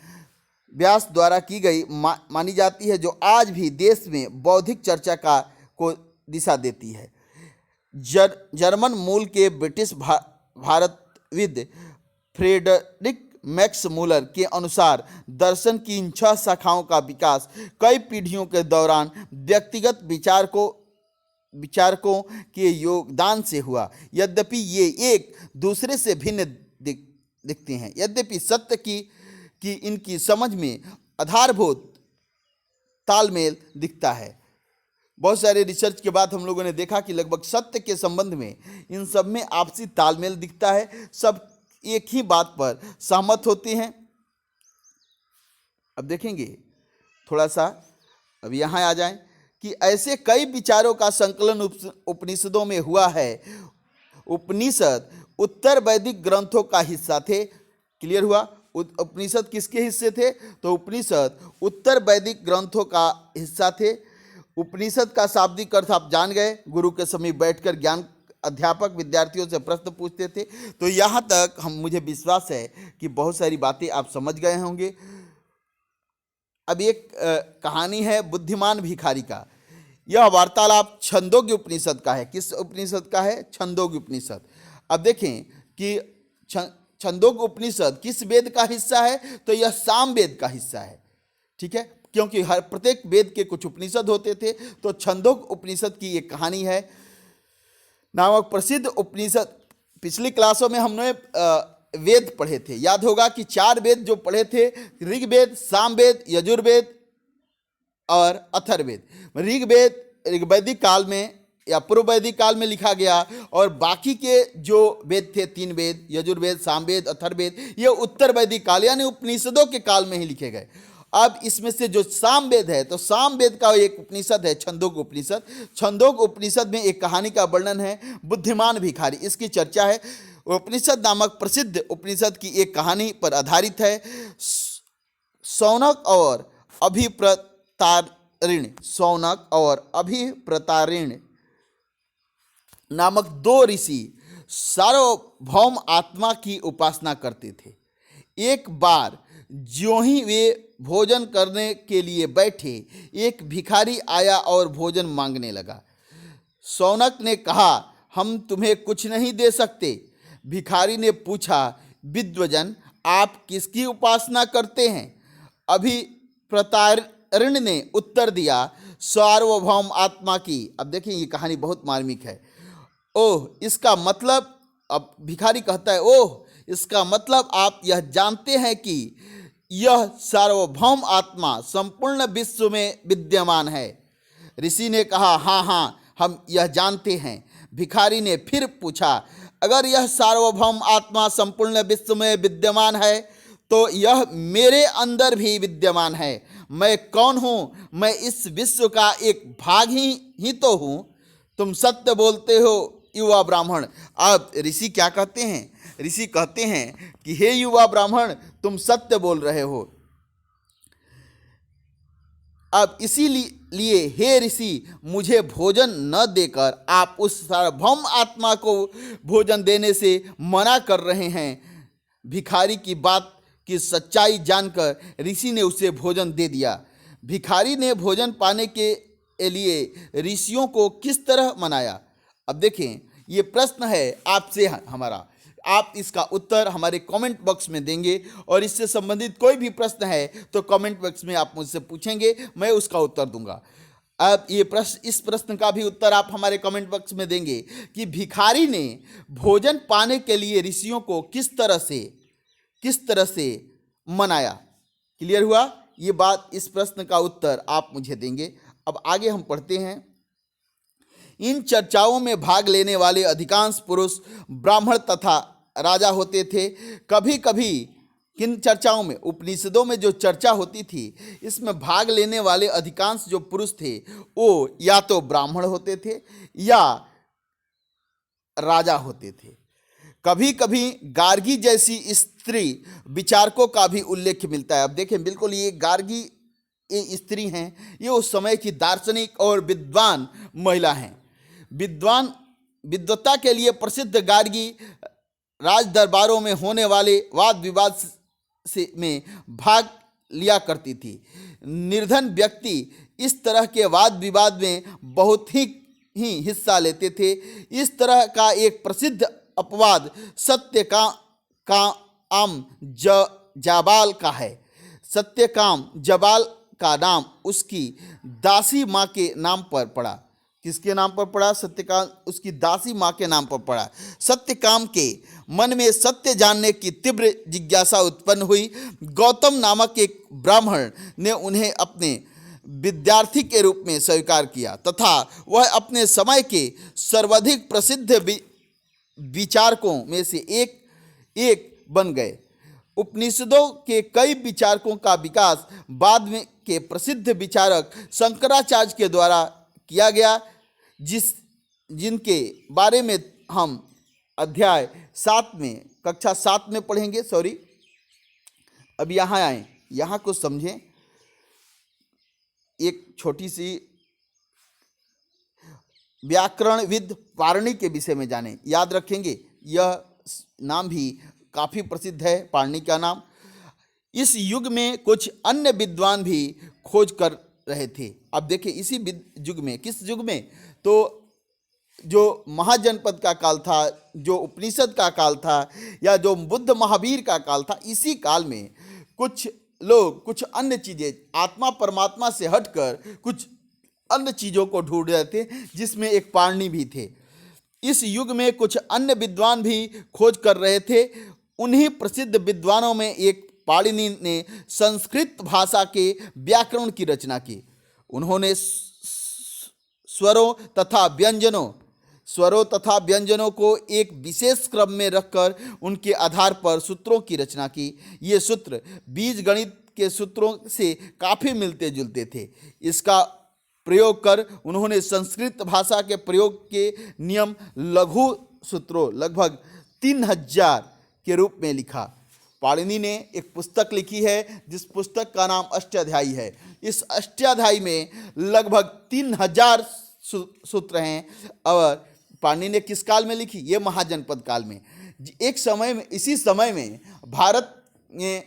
व्यास द्वारा की गई मानी जाती है, जो आज भी देश में बौद्धिक चर्चा को दिशा देती है। जर्मन मूल के ब्रिटिश भारतविद फ्रेडरिक मैक्स मूलर के अनुसार दर्शन की इन 6 शाखाओं का विकास कई पीढ़ियों के दौरान व्यक्तिगत विचारकों के योगदान से हुआ। यद्यपि ये एक दूसरे से भिन्न दिखते हैं, यद्यपि सत्य की इनकी समझ में आधारभूत तालमेल दिखता है। बहुत सारे रिसर्च के बाद हम लोगों ने देखा कि लगभग सत्य के संबंध में इन सब में आपसी तालमेल दिखता है। सब एक ही बात पर सहमत होते हैं। अब देखेंगे थोड़ा सा, अब यहाँ आ जाएं कि ऐसे कई विचारों का संकलन उपनिषदों में हुआ है। उपनिषद उत्तर वैदिक ग्रंथों का हिस्सा थे। क्लियर हुआ। उपनिषद किसके हिस्से थे, तो उपनिषद उत्तर वैदिक ग्रंथों का हिस्सा थे। उपनिषद का शाब्दिक अर्थ आप जान गए। गुरु के समीप बैठकर ज्ञान अध्यापक विद्यार्थियों से प्रश्न पूछते थे। तो यहाँ तक मुझे विश्वास है कि बहुत सारी बातें आप समझ गए होंगे। अब एक कहानी है बुद्धिमान भिखारी का। यह वार्तालाप छंदोग्य उपनिषद का है। किस उपनिषद का है, छंदोग्य उपनिषद। अब देखें कि छंदोग्य उपनिषद किस वेद का हिस्सा है, तो यह साम वेद का हिस्सा है। ठीक है, क्योंकि हर प्रत्येक वेद के कुछ उपनिषद होते थे। तो छंदोग्य उपनिषद की एक कहानी है नामक प्रसिद्ध उपनिषद। पिछली क्लासों में हमने वेद पढ़े थे। याद होगा कि 4 वेद जो पढ़े थे, ऋग्वेद, सामवेद, यजुर्वेद और अथर्ववेद। ऋग्वेद ऋग्वैदिक काल में या पूर्व वैदिक काल में लिखा गया, और बाकी के जो वेद थे 3 वेद, यजुर्वेद, सामवेद, अथर्ववेद, ये उत्तर वैदिक काल यानी उपनिषदों के काल में ही लिखे गए। अब इसमें से जो सामवेद है, तो सामवेद का एक उपनिषद है छंदोग उपनिषद। छंदोग उपनिषद में एक कहानी का वर्णन है, बुद्धिमान भिखारी, इसकी चर्चा है। उपनिषद नामक प्रसिद्ध उपनिषद की एक कहानी पर आधारित है। शौनक और अभिप्रतारिण, शौनक और अभिप्रतारिण नामक दो ऋषि सार्वभौम आत्मा की उपासना करते थे। एक बार ज्यों ही वे भोजन करने के लिए बैठे, एक भिखारी आया और भोजन मांगने लगा। शौनक ने कहा, हम तुम्हें कुछ नहीं दे सकते। भिखारी ने पूछा, विद्वजन, आप किसकी उपासना करते हैं? अभिप्रतारिण ने उत्तर दिया, सार्वभौम आत्मा की। अब देखिए ये कहानी बहुत मार्मिक है। ओह, इसका मतलब, अब भिखारी कहता है, ओह, इसका मतलब आप यह जानते हैं कि यह सार्वभौम आत्मा संपूर्ण विश्व में विद्यमान है। ऋषि ने कहा, हाँ हाँ, हम यह जानते हैं। भिखारी ने फिर पूछा, अगर यह सार्वभौम आत्मा संपूर्ण विश्व में विद्यमान है तो यह मेरे अंदर भी विद्यमान है। मैं कौन हूँ? मैं इस विश्व का एक भाग ही तो हूँ। तुम सत्य बोलते हो युवा ब्राह्मण। अब ऋषि क्या कहते हैं? ऋषि कहते हैं कि हे युवा ब्राह्मण, तुम सत्य बोल रहे हो। अब इसीलिए हे ऋषि, मुझे भोजन न देकर आप उस सार्वभौम आत्मा को भोजन देने से मना कर रहे हैं। भिखारी की बात की सच्चाई जानकर ऋषि ने उसे भोजन दे दिया। भिखारी ने भोजन पाने के लिए ऋषियों को किस तरह मनाया? अब देखें, ये प्रश्न है आपसे हमारा। आप इसका उत्तर हमारे कमेंट बॉक्स में देंगे, और इससे संबंधित कोई भी प्रश्न है तो कमेंट बॉक्स में आप मुझसे पूछेंगे, मैं उसका उत्तर दूंगा। अब ये प्रश्न, इस प्रश्न का भी उत्तर आप हमारे कमेंट बॉक्स में देंगे कि भिखारी ने भोजन पाने के लिए ऋषियों को किस तरह से मनाया। क्लियर हुआ ये बात? इस प्रश्न का उत्तर आप मुझे देंगे। अब आगे हम पढ़ते हैं। इन चर्चाओं में भाग लेने वाले अधिकांश पुरुष ब्राह्मण तथा राजा होते थे। कभी कभी किन चर्चाओं में, उपनिषदों में जो चर्चा होती थी, इसमें भाग लेने वाले अधिकांश जो पुरुष थे वो या तो ब्राह्मण होते थे या राजा होते थे। कभी कभी गार्गी जैसी स्त्री विचारकों का भी उल्लेख मिलता है। अब देखें, बिल्कुल ये गार्गी ये स्त्री हैं, ये उस समय की दार्शनिक और विद्वान महिला हैं। विद्वत्ता के लिए प्रसिद्ध गार्गी राज दरबारों में होने वाले वाद विवाद में भाग लिया करती थी। निर्धन व्यक्ति इस तरह के वाद विवाद में बहुत ही हिस्सा लेते थे। इस तरह का एक प्रसिद्ध अपवाद सत्यकाम जाबाल का है। सत्यकाम जाबाल का नाम उसकी दासी माँ के नाम पर पड़ा। किसके नाम पर पड़ा? सत्यकाम उसकी दासी माँ के नाम पर पड़ा। सत्यकाम के मन में सत्य जानने की तीव्र जिज्ञासा उत्पन्न हुई। गौतम नामक एक ब्राह्मण ने उन्हें अपने विद्यार्थी के रूप में स्वीकार किया तथा वह अपने समय के सर्वाधिक प्रसिद्ध विचारकों में से एक बन गए। उपनिषदों के कई विचारकों का विकास बाद में के प्रसिद्ध विचारक शंकराचार्य के द्वारा किया गया, जिनके बारे में हम अध्याय 7 में, कक्षा 7 में पढ़ेंगे। अब यहाँ आए, यहाँ को समझें। एक छोटी सी व्याकरणविद पाणिनि के विषय में जानें। याद रखेंगे, यह नाम भी काफ़ी प्रसिद्ध है, पाणिनि का नाम। इस युग में कुछ अन्य विद्वान भी खोज कर रहे थे। अब देखिए, इसी युग में, किस युग में? तो जो महाजनपद का काल था, जो उपनिषद का काल था, या जो बुद्ध महावीर का काल था, इसी काल में कुछ लोग कुछ अन्य चीज़ें, आत्मा परमात्मा से हटकर कुछ अन्य चीज़ों को ढूंढ रहे थे, जिसमें एक पाणिनि भी थे। इस युग में कुछ अन्य विद्वान भी खोज कर रहे थे। उन्हीं प्रसिद्ध विद्वानों में एक पाणिनि ने संस्कृत भाषा के व्याकरण की रचना की। उन्होंने स्वरों तथा व्यंजनों को एक विशेष क्रम में रखकर उनके आधार पर सूत्रों की रचना की। ये सूत्र बीज गणित के सूत्रों से काफ़ी मिलते जुलते थे। इसका प्रयोग कर उन्होंने संस्कृत भाषा के प्रयोग के नियम लघु सूत्रों लगभग 3000 के रूप में लिखा। पाणिनि ने एक पुस्तक लिखी है जिस पुस्तक का नाम अष्टाध्यायी है। इस अष्टाध्यायी में लगभग 3000 सूत्र हैं। और पाणिनि ने किस काल में लिखी? ये महाजनपद काल में। एक समय में, इसी समय में भारत में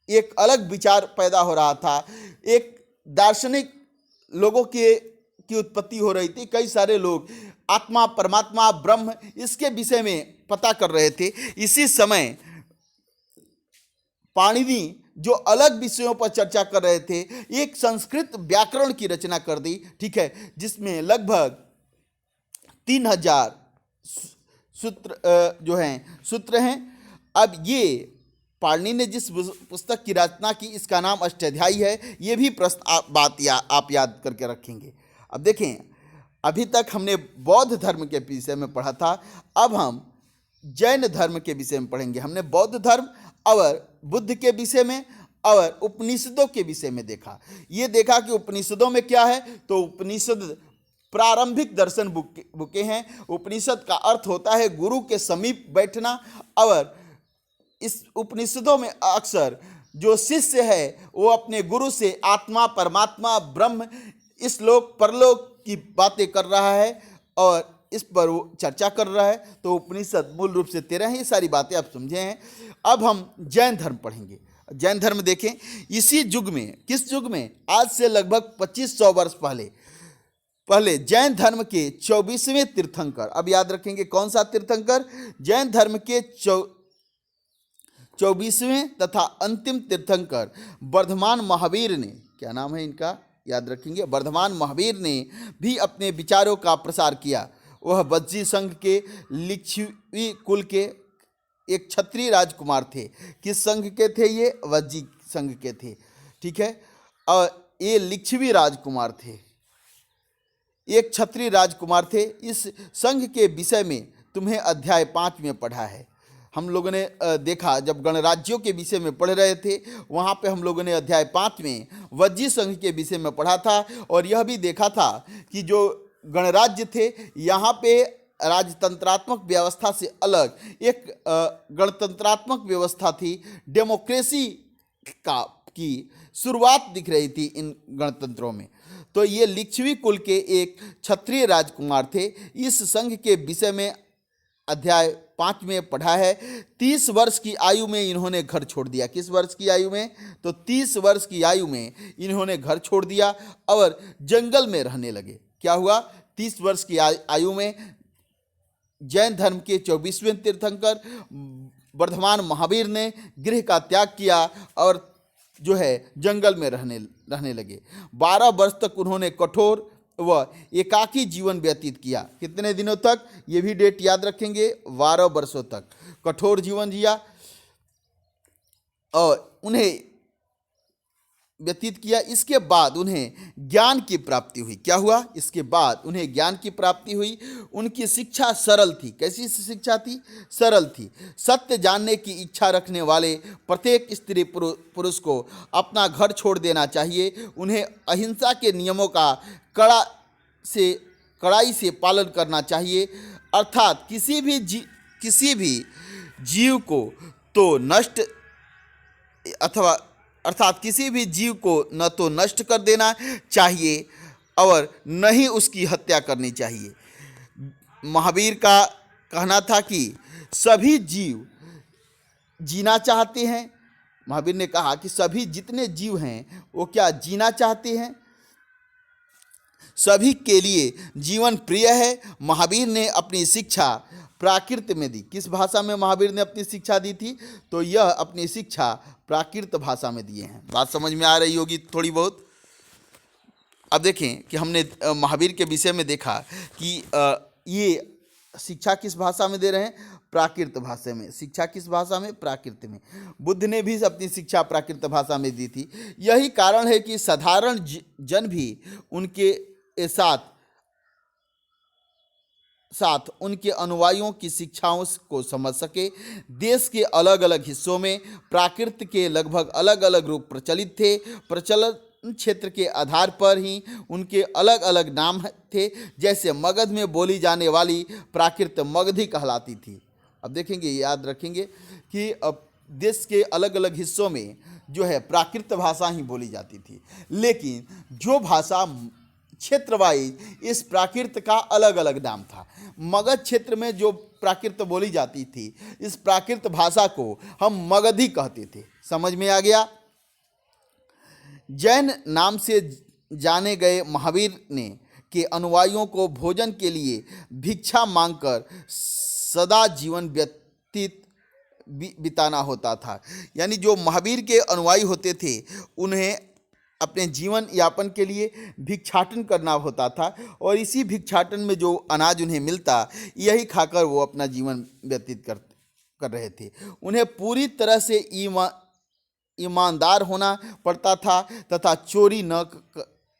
एक अलग विचार पैदा हो रहा था। एक दार्शनिक लोगों की उत्पत्ति हो रही थी। कई सारे लोग आत्मा, परमात्मा, ब्रह्म इसके विषय में पता कर रहे थे। इसी समय पाणिनि जो अलग विषयों पर चर्चा कर रहे थे, एक संस्कृत व्याकरण की रचना कर दी, ठीक है, जिसमें लगभग 3000 सूत्र हैं। अब ये पाणिनि ने जिस पुस्तक की रचना की, इसका नाम अष्टाध्यायी है। ये भी प्रश्न आप याद करके रखेंगे। अब देखें, अभी तक हमने बौद्ध धर्म के विषय में पढ़ा था। अब हम जैन धर्म के विषय में पढ़ेंगे। हमने बौद्ध धर्म और बुद्ध के विषय में और उपनिषदों के विषय में देखा। ये देखा कि उपनिषदों में क्या है, तो उपनिषद प्रारंभिक दर्शन बुकें हैं। उपनिषद का अर्थ होता है गुरु के समीप बैठना। और इस उपनिषदों में अक्सर जो शिष्य है वो अपने गुरु से आत्मा, परमात्मा, ब्रह्म, इस लोक परलोक की बातें कर रहा है और इस पर वो चर्चा कर रहा है। तो उपनिषद मूल रूप से 13 हैं। ये सारी बातें आप समझे हैं। अब हम जैन धर्म पढ़ेंगे। जैन धर्म देखें, इसी युग में, किस युग में? आज से लगभग 2500 वर्ष पहले जैन धर्म के 24वें तीर्थंकर, अब याद रखेंगे कौन सा तीर्थंकर? जैन धर्म के 24वें तथा अंतिम तीर्थंकर वर्धमान महावीर ने, क्या नाम है इनका, याद रखेंगे, वर्धमान महावीर ने भी अपने विचारों का प्रसार किया। वह वज्जी संघ के लिच्छवी कुल के एक क्षत्रिय राजकुमार थे। किस संघ के थे ये? वज्जी संघ के थे, ठीक है। और ये लिच्छवी राजकुमार थे, एक क्षत्रिय राजकुमार थे। इस संघ के विषय में तुम्हें अध्याय 5 में पढ़ा है। हम लोगों ने देखा, जब गणराज्यों के विषय में पढ़ रहे थे, वहाँ पे हम लोगों ने अध्याय 5 में वज्जी संघ के विषय में पढ़ा था। और यह भी देखा था कि जो गणराज्य थे, यहाँ पे राजतंत्रात्मक व्यवस्था से अलग एक गणतंत्रात्मक व्यवस्था थी। डेमोक्रेसी की शुरुआत दिख रही थी इन गणतंत्रों में। तो ये लिच्छवी कुल के एक क्षत्रिय राजकुमार थे। इस संघ के विषय में अध्याय 5 में पढ़ा है। 30 वर्ष की आयु में इन्होंने घर छोड़ दिया। किस वर्ष की आयु में? तो 30 वर्ष की आयु में इन्होंने घर छोड़ दिया और जंगल में रहने लगे। क्या हुआ? 30 वर्ष की आयु में जैन धर्म के 24वें तीर्थंकर वर्धमान महावीर ने गृह का त्याग किया और जो है जंगल में रहने लगे। 12 वर्ष तक उन्होंने कठोर व एकाकी जीवन व्यतीत किया। कितने दिनों तक? ये भी डेट याद रखेंगे, 12 वर्षों तक कठोर जीवन जिया और उन्हें व्यतीत किया। इसके बाद उन्हें ज्ञान की प्राप्ति हुई। क्या हुआ? इसके बाद उन्हें ज्ञान की प्राप्ति हुई। उनकी शिक्षा सरल थी। कैसी शिक्षा थी? सरल थी। सत्य जानने की इच्छा रखने वाले प्रत्येक स्त्री पुरुष को अपना घर छोड़ देना चाहिए। उन्हें अहिंसा के नियमों का कड़ाई से पालन करना चाहिए। अर्थात किसी भी जीव को न तो नष्ट कर देना चाहिए और न ही उसकी हत्या करनी चाहिए। महावीर का कहना था कि सभी जीव जीना चाहते हैं। महावीर ने कहा कि सभी जितने जीव हैं वो क्या जीना चाहते हैं, सभी के लिए जीवन प्रिय है। महावीर ने अपनी शिक्षा प्राकृत में दी। किस भाषा में महावीर ने अपनी शिक्षा दी थी? तो यह अपनी शिक्षा प्राकृत भाषा में दिए हैं। बात समझ में आ रही होगी थोड़ी बहुत। अब देखें कि हमने महावीर के विषय में देखा कि ये शिक्षा किस भाषा में दे रहे हैं? प्राकृत भाषा में। शिक्षा किस भाषा में? प्राकृत में। बुद्ध ने भी अपनी शिक्षा प्राकृत भाषा में दी थी। यही कारण है कि साधारण जन भी उनके साथ साथ उनके अनुयायियों की शिक्षाओं को समझ सके। देश के अलग अलग हिस्सों में प्राकृत के लगभग अलग अलग रूप प्रचलित थे। प्रचलन क्षेत्र के आधार पर ही उनके अलग अलग नाम थे। जैसे मगध में बोली जाने वाली प्राकृत मगधी कहलाती थी। अब देखेंगे, याद रखेंगे कि अब देश के अलग अलग हिस्सों में जो है प्राकृत भाषा ही बोली जाती थी, लेकिन जो भाषा क्षेत्र वाइज इस प्राकृत का अलग अलग नाम था। मगध क्षेत्र में जो प्राकृत बोली जाती थी, इस प्राकृत भाषा को हम मगधी कहते थे। समझ में आ गया। जैन नाम से जाने गए महावीर ने के अनुयायियों को भोजन के लिए भिक्षा मांगकर सदा जीवन व्यतीत बिताना होता था। यानी जो महावीर के अनुयायी होते थे, उन्हें अपने जीवन यापन के लिए भिक्षाटन करना होता था, और इसी भिक्षाटन में जो अनाज उन्हें मिलता, यही खाकर वो अपना जीवन व्यतीत कर रहे थे। उन्हें पूरी तरह से ईमानदार होना पड़ता था तथा चोरी न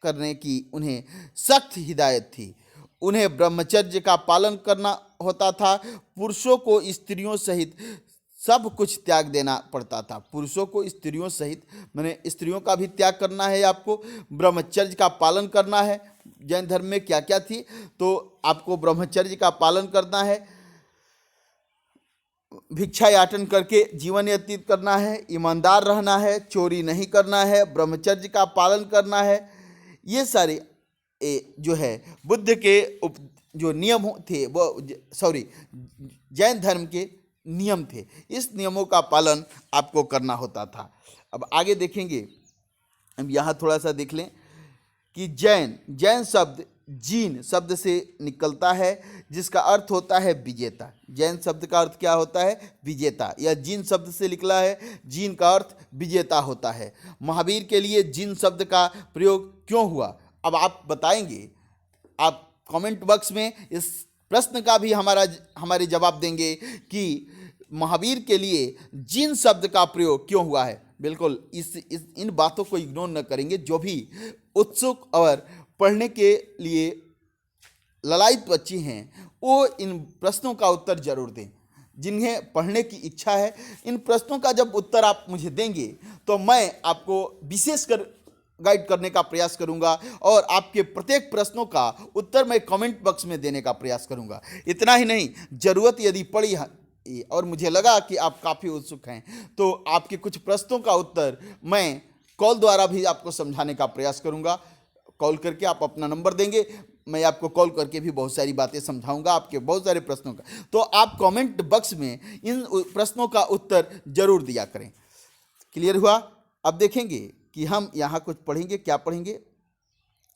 करने की उन्हें सख्त हिदायत थी। उन्हें ब्रह्मचर्य का पालन करना होता था। पुरुषों को स्त्रियों सहित सब कुछ त्याग देना पड़ता था। पुरुषों को स्त्रियों सहित, मैंने स्त्रियों का भी त्याग करना है आपको, ब्रह्मचर्य का पालन करना है। जैन धर्म में क्या क्या थी, तो आपको ब्रह्मचर्य का पालन करना है, भिक्षा याटन करके जीवन व्यतीत करना है, ईमानदार रहना है, चोरी नहीं करना है, ब्रह्मचर्य का पालन करना है। ये सारे जो है बुद्ध के जो नियम थे, वो जैन धर्म के नियम थे। इस नियमों का पालन आपको करना होता था। अब आगे देखेंगे, हम यहाँ थोड़ा सा देख लें कि जैन शब्द जीन शब्द से निकलता है, जिसका अर्थ होता है विजेता। जैन शब्द का अर्थ क्या होता है? विजेता। यह जीन शब्द से निकला है। जीन का अर्थ विजेता होता है। महावीर के लिए जीन शब्द का प्रयोग क्यों हुआ, अब आप बताएंगे। आप कमेंट बॉक्स में इस प्रश्न का भी हमारे जवाब देंगे कि महावीर के लिए जीन शब्द का प्रयोग क्यों हुआ है। बिल्कुल इन बातों को इग्नोर न करेंगे। जो भी उत्सुक और पढ़ने के लिए ललायत बच्ची हैं, वो इन प्रश्नों का उत्तर जरूर दें। जिन्हें पढ़ने की इच्छा है, इन प्रश्नों का जब उत्तर आप मुझे देंगे, तो मैं आपको विशेषकर गाइड करने का प्रयास करूंगा, और आपके प्रत्येक प्रश्नों का उत्तर मैं कमेंट बॉक्स में देने का प्रयास करूंगा। इतना ही नहीं, ज़रूरत यदि पड़ी और मुझे लगा कि आप काफ़ी उत्सुक हैं, तो आपके कुछ प्रश्नों का उत्तर मैं कॉल द्वारा भी आपको समझाने का प्रयास करूंगा। कॉल करके आप अपना नंबर देंगे, मैं आपको कॉल करके भी बहुत सारी बातें समझाऊंगा आपके बहुत सारे प्रश्नों का। तो आप कमेंट बॉक्स में इन प्रश्नों का उत्तर जरूर दिया करें। क्लियर हुआ? अब देखेंगे कि हम यहाँ कुछ पढ़ेंगे। क्या पढ़ेंगे?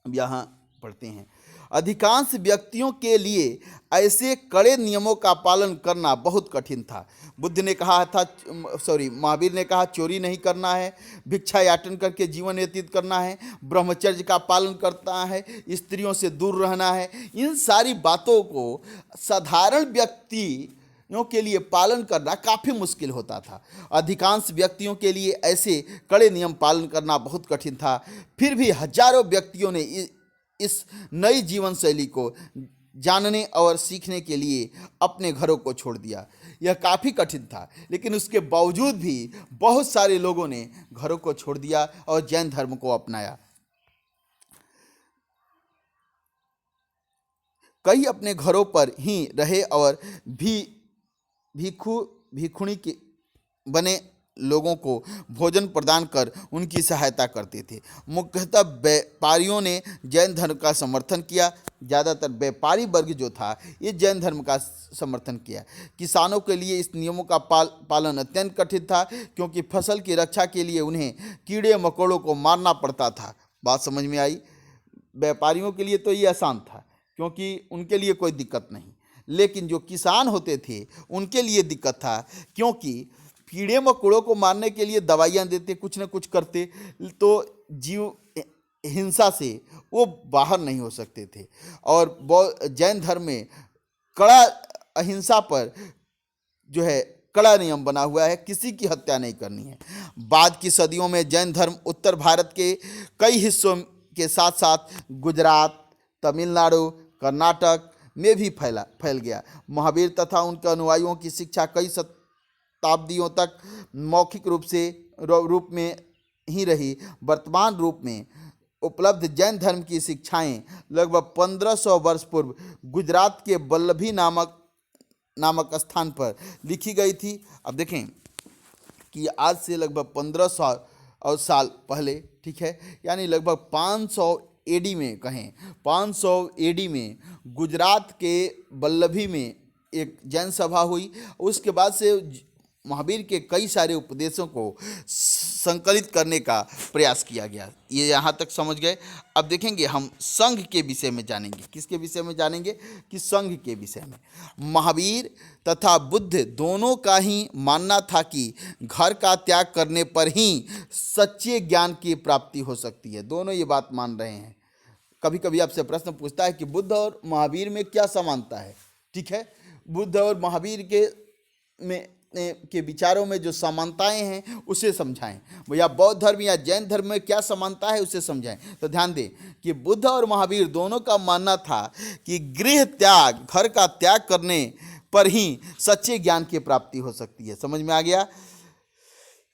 अब यहाँ पढ़ते हैं। अधिकांश व्यक्तियों के लिए ऐसे कड़े नियमों का पालन करना बहुत कठिन था। बुद्ध ने कहा था, महावीर ने कहा चोरी नहीं करना है, भिक्षा याटन करके जीवन व्यतीत करना है, ब्रह्मचर्य का पालन करना है, स्त्रियों से दूर रहना है। इन सारी बातों को साधारण व्यक्तियों के लिए पालन करना काफ़ी मुश्किल होता था। अधिकांश व्यक्तियों के लिए ऐसे कड़े नियम पालन करना बहुत कठिन था। फिर भी हजारों व्यक्तियों ने इस नई जीवन शैली को जानने और सीखने के लिए अपने घरों को छोड़ दिया। यह काफ़ी कठिन था, लेकिन उसके बावजूद भी बहुत सारे लोगों ने घरों को छोड़ दिया और जैन धर्म को अपनाया। कई अपने घरों पर ही रहे और भिखुणी के बने लोगों को भोजन प्रदान कर उनकी सहायता करते थे। मुख्यतः व्यापारियों ने जैन धर्म का समर्थन किया। ज़्यादातर व्यापारी वर्ग जो था, ये जैन धर्म का समर्थन किया। किसानों के लिए इस नियमों का पालन अत्यंत कठिन था, क्योंकि फसल की रक्षा के लिए उन्हें कीड़े मकोड़ों को मारना पड़ता था। बात समझ में आई? व्यापारियों के लिए तो ये आसान था, क्योंकि उनके लिए कोई दिक्कत नहीं, लेकिन जो किसान होते थे उनके लिए दिक्कत था, क्योंकि कीड़े मकोड़ों को मारने के लिए दवाइयाँ देते, कुछ न कुछ करते, तो जीव हिंसा से वो बाहर नहीं हो सकते थे। और जैन धर्म में कड़ा अहिंसा पर जो है कड़ा नियम बना हुआ है, किसी की हत्या नहीं करनी है। बाद की सदियों में जैन धर्म उत्तर भारत के कई हिस्सों के साथ साथ गुजरात, तमिलनाडु, कर्नाटक, में भी फैल गया। महावीर तथा उनके अनुयायियों की शिक्षा कई शताब्दियों तक मौखिक रूप में ही रही। वर्तमान रूप में उपलब्ध जैन धर्म की शिक्षाएं लगभग 1500 वर्ष पूर्व गुजरात के वल्लभी नामक स्थान पर लिखी गई थी। अब देखें कि आज से लगभग 1500 और साल पहले, ठीक है, यानी लगभग 500 एडी में, कहें 500 एडी में गुजरात के वल्लभी में एक जैन सभा हुई। उसके बाद से महावीर के कई सारे उपदेशों को संकलित करने का प्रयास किया गया। ये यहाँ तक समझ गए। अब देखेंगे हम संघ के विषय में जानेंगे। किसके विषय में जानेंगे? कि संघ के विषय में। महावीर तथा बुद्ध दोनों का ही मानना था कि घर का त्याग करने पर ही सच्चे ज्ञान की प्राप्ति हो सकती है। दोनों ये बात मान रहे हैं। कभी कभी आपसे प्रश्न पूछता है कि बुद्ध और महावीर में क्या समानता है, ठीक है। बुद्ध और महावीर के विचारों में जो समानताएं हैं उसे समझाएं, या बौद्ध धर्म या जैन धर्म में क्या समानता है उसे समझाएं। तो ध्यान दें कि बुद्ध और महावीर दोनों का मानना था कि गृह त्याग, घर का त्याग करने पर ही सच्चे ज्ञान की प्राप्ति हो सकती है। समझ में आ गया?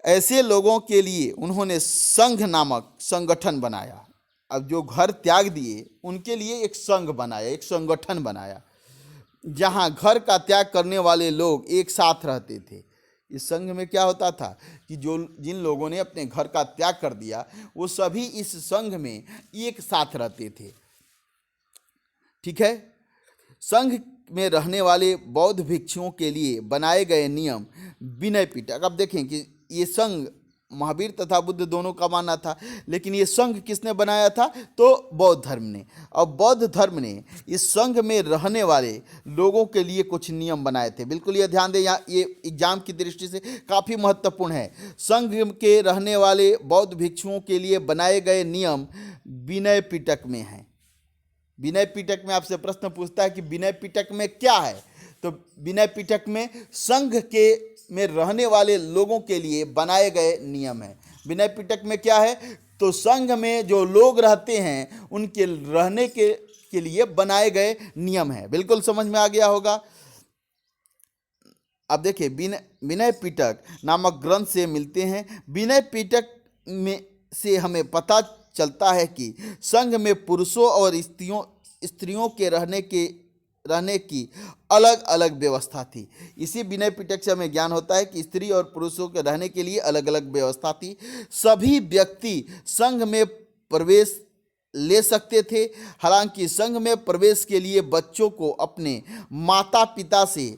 ऐसे लोगों के लिए उन्होंने संघ नामक संगठन बनाया। अब जो घर त्याग दिए उनके लिए एक संघ बनाया, एक संगठन बनाया, जहां घर का त्याग करने वाले लोग एक साथ रहते थे। इस संघ में क्या होता था कि जिन लोगों ने अपने घर का त्याग कर दिया वो सभी इस संघ में एक साथ रहते थे, ठीक है। संघ में रहने वाले बौद्ध भिक्षुओं के लिए बनाए गए नियम विनय पिटक। अब देखें कि ये संघ महावीर तथा बुद्ध दोनों का मानना था, लेकिन ये संघ किसने बनाया था? तो बौद्ध धर्म ने। और बौद्ध धर्म ने इस संघ में रहने वाले लोगों के लिए कुछ नियम बनाए थे। बिल्कुल ये ध्यान दें, यहाँ ये एग्जाम की दृष्टि से काफ़ी महत्वपूर्ण है। संघ के रहने वाले बौद्ध भिक्षुओं के लिए बनाए गए नियम विनय पिटक में हैं। विनय पिटक में आपसे प्रश्न पूछता है कि विनय पिटक में क्या है? तो विनय पिटक में संघ में रहने वाले लोगों के लिए बनाए गए नियम है। विनय पिटक में क्या है? तो संघ में जो लोग रहते हैं उनके रहने के लिए बनाए गए नियम है। बिल्कुल समझ में आ गया होगा। अब देखिए विनय पिटक नामक ग्रंथ से मिलते हैं। विनय पिटक में से हमें पता चलता है कि संघ में पुरुषों और स्त्रियों के रहने की अलग अलग व्यवस्था थी। इसी विनय पिटक से हमें ज्ञान होता है कि स्त्री और पुरुषों के रहने के लिए अलग अलग व्यवस्था थी। सभी व्यक्ति संघ में प्रवेश ले सकते थे। हालांकि संघ में प्रवेश के लिए बच्चों को अपने माता पिता से,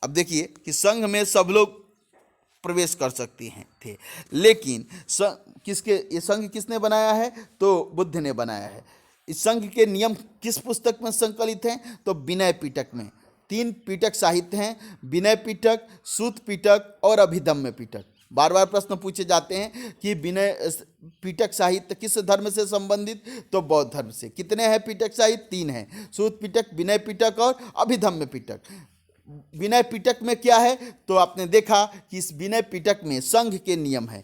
अब देखिए कि संघ में सब लोग प्रवेश कर सकते हैं थे, लेकिन ये संघ किसने बनाया है? तो बुद्ध ने बनाया है। इस संघ के नियम किस पुस्तक में संकलित हैं? तो विनय पिटक में। 3 पिटक साहित्य हैं, विनय पिटक, सूत पिटक और अभिधम्म पिटक। बार बार प्रश्न पूछे जाते हैं कि विनय पिटक साहित्य किस धर्म से संबंधित? तो बौद्ध धर्म से। कितने हैं पिटक साहित्य? 3 हैं, सूत पिटक, विनय पिटक और अभिधम्म पिटक। विनय पिटक में क्या है? तो आपने देखा कि इस विनय पिटक में संघ के नियम हैं।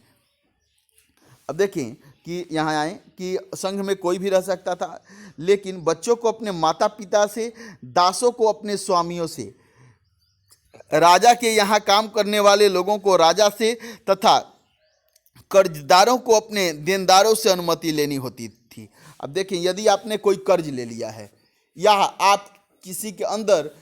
अब देखें कि यहाँ आए कि संघ में कोई भी रह सकता था, लेकिन बच्चों को अपने माता पिता से, दासों को अपने स्वामियों से, राजा के यहाँ काम करने वाले लोगों को राजा से तथा कर्जदारों को अपने देनदारों से अनुमति लेनी होती थी। अब देखें, यदि आपने कोई कर्ज ले लिया है या आप किसी के अंदर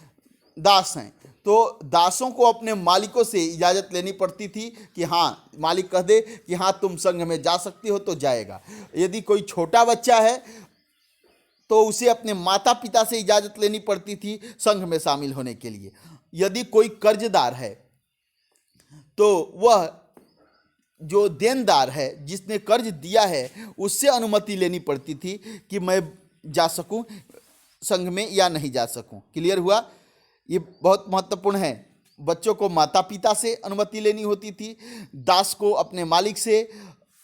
दास हैं तो दासों को अपने मालिकों से इजाज़त लेनी पड़ती थी कि हाँ, मालिक कह दे कि हाँ तुम संघ में जा सकती हो तो जाएगा। यदि कोई छोटा बच्चा है तो उसे अपने माता पिता से इजाज़त लेनी पड़ती थी संघ में शामिल होने के लिए। यदि कोई कर्जदार है तो वह जो देनदार है, जिसने कर्ज दिया है, उससे अनुमति लेनी पड़ती थी कि मैं जा सकूं संघ में या नहीं जा सकूं। क्लियर हुआ? ये बहुत महत्वपूर्ण है। बच्चों को माता पिता से अनुमति लेनी होती थी, दास को अपने मालिक से,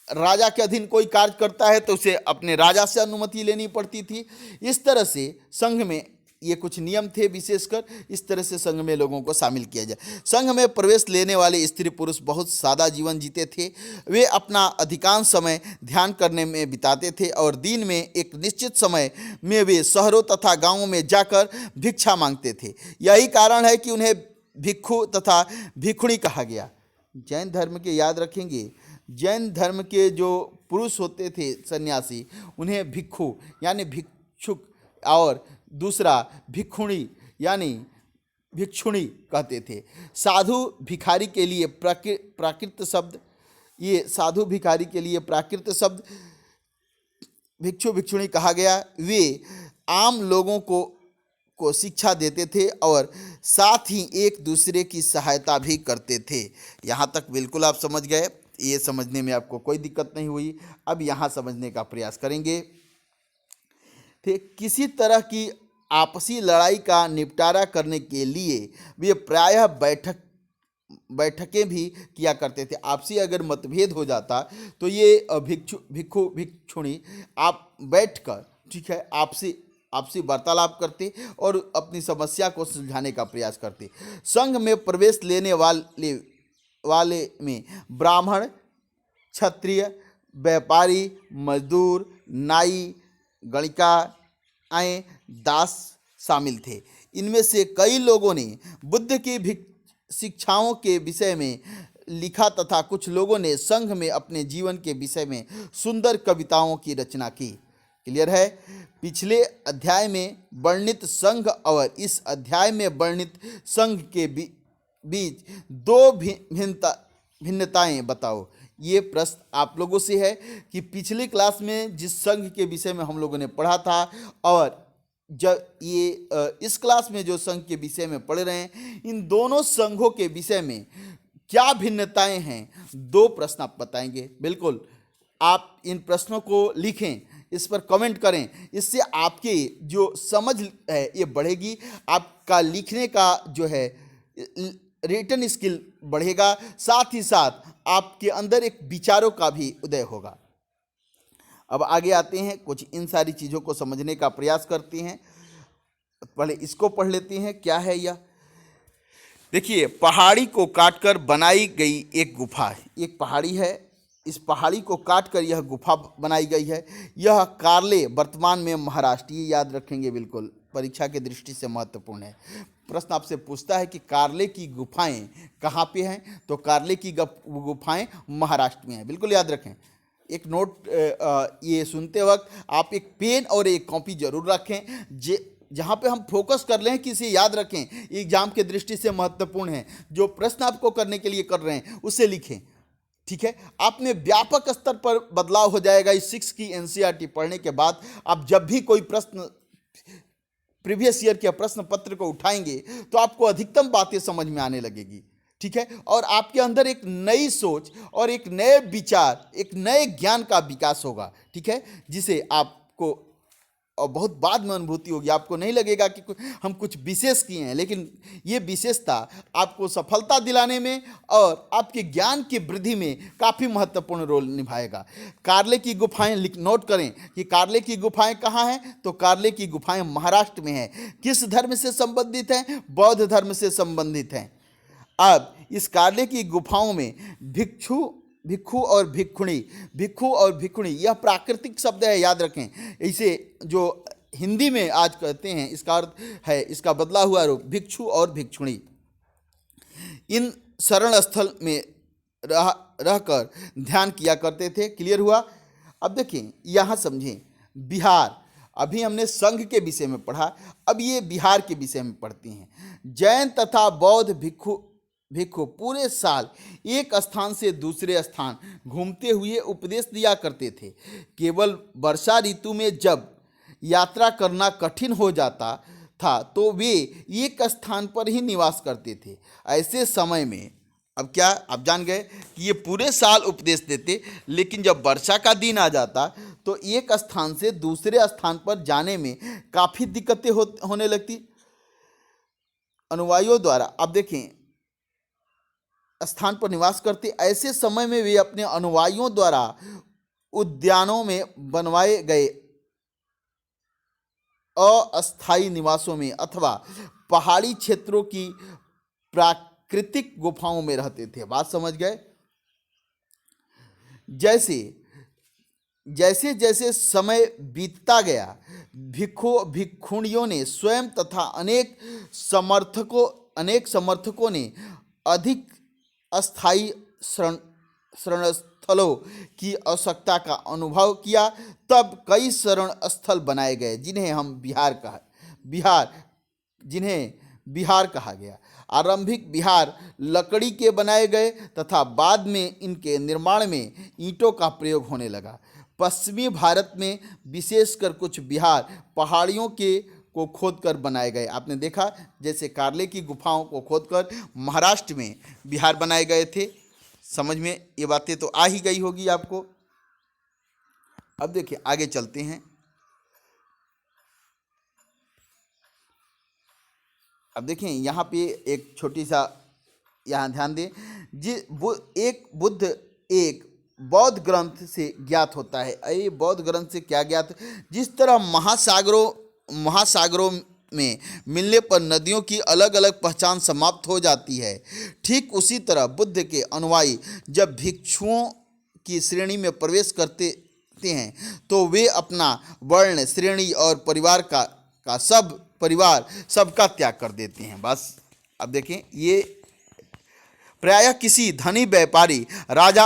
राजा के अधीन कोई कार्य करता है तो उसे अपने राजा से अनुमति लेनी पड़ती थी। इस तरह से संघ में ये कुछ नियम थे विशेषकर, इस तरह से संघ में लोगों को शामिल किया जाए। संघ में प्रवेश लेने वाले स्त्री पुरुष बहुत सादा जीवन जीते थे। वे अपना अधिकांश समय ध्यान करने में बिताते थे और दिन में एक निश्चित समय में वे शहरों तथा गांवों में जाकर भिक्षा मांगते थे। यही कारण है कि उन्हें भिक्षु तथा भिक्षुणी कहा गया। जैन धर्म के, याद रखेंगे, जैन धर्म के जो पुरुष होते थे सन्यासी, उन्हें भिक्षु यानी भिक्षुक और दूसरा भिक्षुणी यानी भिक्षुणी कहते थे। साधु भिखारी के लिए प्राकृत शब्द, ये साधु भिखारी के लिए प्राकृत शब्द भिक्षु भिक्षुणी कहा गया। वे आम लोगों को शिक्षा देते थे और साथ ही एक दूसरे की सहायता भी करते थे। यहाँ तक बिल्कुल आप समझ गए, ये समझने में आपको कोई दिक्कत नहीं हुई। अब यहाँ समझने का प्रयास करेंगे। थे किसी तरह की आपसी लड़ाई का निपटारा करने के लिए वे प्रायः बैठकें भी किया करते थे। आपसी अगर मतभेद हो जाता तो ये भिक्षु भिक्षुणी आप बैठकर, ठीक है, आपसी वार्तालाप करते और अपनी समस्या को सुलझाने का प्रयास करते। संघ में प्रवेश लेने वाले में ब्राह्मण, क्षत्रिय, व्यापारी, मजदूर, नाई, गणिकाएँ, दास शामिल थे। इनमें से कई लोगों ने बुद्ध की शिक्षाओं के विषय में लिखा तथा कुछ लोगों ने संघ में अपने जीवन के विषय में सुंदर कविताओं की रचना की। क्लियर है? पिछले अध्याय में वर्णित संघ और इस अध्याय में वर्णित संघ के बीच दो भिन्नताएं बताओ। ये प्रश्न आप लोगों से है कि पिछली क्लास में जिस संघ के विषय में हम लोगों ने पढ़ा था और जब ये इस क्लास में जो संघ के विषय में पढ़ रहे हैं, इन दोनों संघों के विषय में क्या भिन्नताएं हैं, दो प्रश्न आप बताएंगे। बिल्कुल, आप इन प्रश्नों को लिखें, इस पर कमेंट करें, इससे आपकी जो समझ है ये बढ़ेगी, आपका लिखने का जो है रिटन स्किल बढ़ेगा, साथ ही साथ आपके अंदर एक विचारों का भी उदय होगा। अब आगे आते हैं, कुछ इन सारी चीज़ों को समझने का प्रयास करते हैं। पहले इसको पढ़ लेते हैं, क्या है यह। देखिए, पहाड़ी को काटकर बनाई गई एक गुफा है। एक पहाड़ी है, इस पहाड़ी को काटकर यह गुफा बनाई गई है। यह कार्ले वर्तमान में महाराष्ट्र, ये याद रखेंगे, बिल्कुल परीक्षा की दृष्टि से महत्वपूर्ण है। प्रश्न आपसे पूछता है कि कार्ले की गुफाएं कहाँ पे हैं, तो कार्ले की गुफाएं महाराष्ट्र में हैं। बिल्कुल याद रखें। एक नोट ये सुनते वक्त आप एक पेन और एक कॉपी जरूर रखें, जहाँ पे हम फोकस कर लें कि इसे याद रखें, एग्जाम के दृष्टि से महत्वपूर्ण है। जो प्रश्न आपको करने के लिए कर रहे हैं उसे लिखें, ठीक है। आपने व्यापक स्तर पर बदलाव हो जाएगा इस 6 की एनसीईआरटी पढ़ने के बाद। आप जब भी कोई प्रश्न प्रीवियस ईयर के प्रश्न पत्र को उठाएंगे तो आपको अधिकतम बातें समझ में आने लगेगी, ठीक है। और आपके अंदर एक नई सोच और एक नए विचार, एक नए ज्ञान का विकास होगा, ठीक है, जिसे आपको और बहुत बाद में अनुभूति होगी। आपको नहीं लगेगा कि हम कुछ विशेष किए हैं, लेकिन ये विशेषता आपको सफलता दिलाने में और आपके ज्ञान की वृद्धि में काफ़ी महत्वपूर्ण रोल निभाएगा। कार्ले की गुफाएं नोट करें कि कार्ले की गुफाएं कहाँ हैं, तो कार्ले की गुफाएं महाराष्ट्र में हैं। किस धर्म से संबंधित हैं? बौद्ध धर्म से संबंधित हैं। अब इस कार्ले की गुफाओं में भिक्षु और भिक्षुणी यह प्राकृतिक शब्द है, याद रखें। इसे जो हिंदी में आज कहते हैं, इसका अर्थ है, इसका बदला हुआ रूप भिक्षु और भिक्षुणी। इन शरण स्थल में रहकर ध्यान किया करते थे। क्लियर हुआ? अब देखें, यहाँ समझें, बिहार, अभी हमने संघ के विषय में पढ़ा, अब ये बिहार के विषय में पढ़ते हैं। जैन तथा बौद्ध भिक्षु पूरे साल एक स्थान से दूसरे स्थान घूमते हुए उपदेश दिया करते थे। केवल वर्षा ऋतु में जब यात्रा करना कठिन हो जाता था तो वे एक स्थान पर ही निवास करते थे। ऐसे समय में अब क्या आप जान गए कि ये पूरे साल उपदेश देते, लेकिन जब वर्षा का दिन आ जाता तो एक स्थान से दूसरे स्थान पर जाने में काफ़ी दिक्कतें होने लगती अनुयायियों द्वारा। अब देखें, स्थान पर निवास करते, ऐसे समय में वे अपने अनुयायियों द्वारा उद्यानों में बनवाए गए अस्थायी निवासों में अथवा पहाड़ी क्षेत्रों की प्राकृतिक गुफाओं में रहते थे। बात समझ गए? जैसे जैसे जैसे समय बीतता गया, भिक्षुणियों ने स्वयं तथा अनेक समर्थकों ने अधिक अस्थायी शरण स्थलों की आवश्यकता का अनुभव किया। तब कई शरण स्थल बनाए गए जिन्हें बिहार कहा गया। आरंभिक बिहार लकड़ी के बनाए गए तथा बाद में इनके निर्माण में ईंटों का प्रयोग होने लगा। पश्चिमी भारत में विशेषकर कुछ बिहार पहाड़ियों के को खोदकर बनाए गए। आपने देखा जैसे कार्ले की गुफाओं को खोदकर महाराष्ट्र में बिहार बनाए गए थे। समझ में ये बातें तो आ ही गई होगी आपको। अब देखिए आगे चलते हैं। अब देखें यहाँ पे एक छोटी सा, यहाँ ध्यान दें, एक बौद्ध ग्रंथ से ज्ञात होता है। ये बौद्ध ग्रंथ से क्या ज्ञात? जिस तरह महासागरों में मिलने पर नदियों की अलग अलग पहचान समाप्त हो जाती है, ठीक उसी तरह बुद्ध के अनुयायी जब भिक्षुओं की श्रेणी में प्रवेश करते हैं तो वे अपना वर्ण, श्रेणी और परिवार सबका त्याग कर देते हैं। बस अब देखें, ये प्रायः किसी धनी व्यापारी, राजा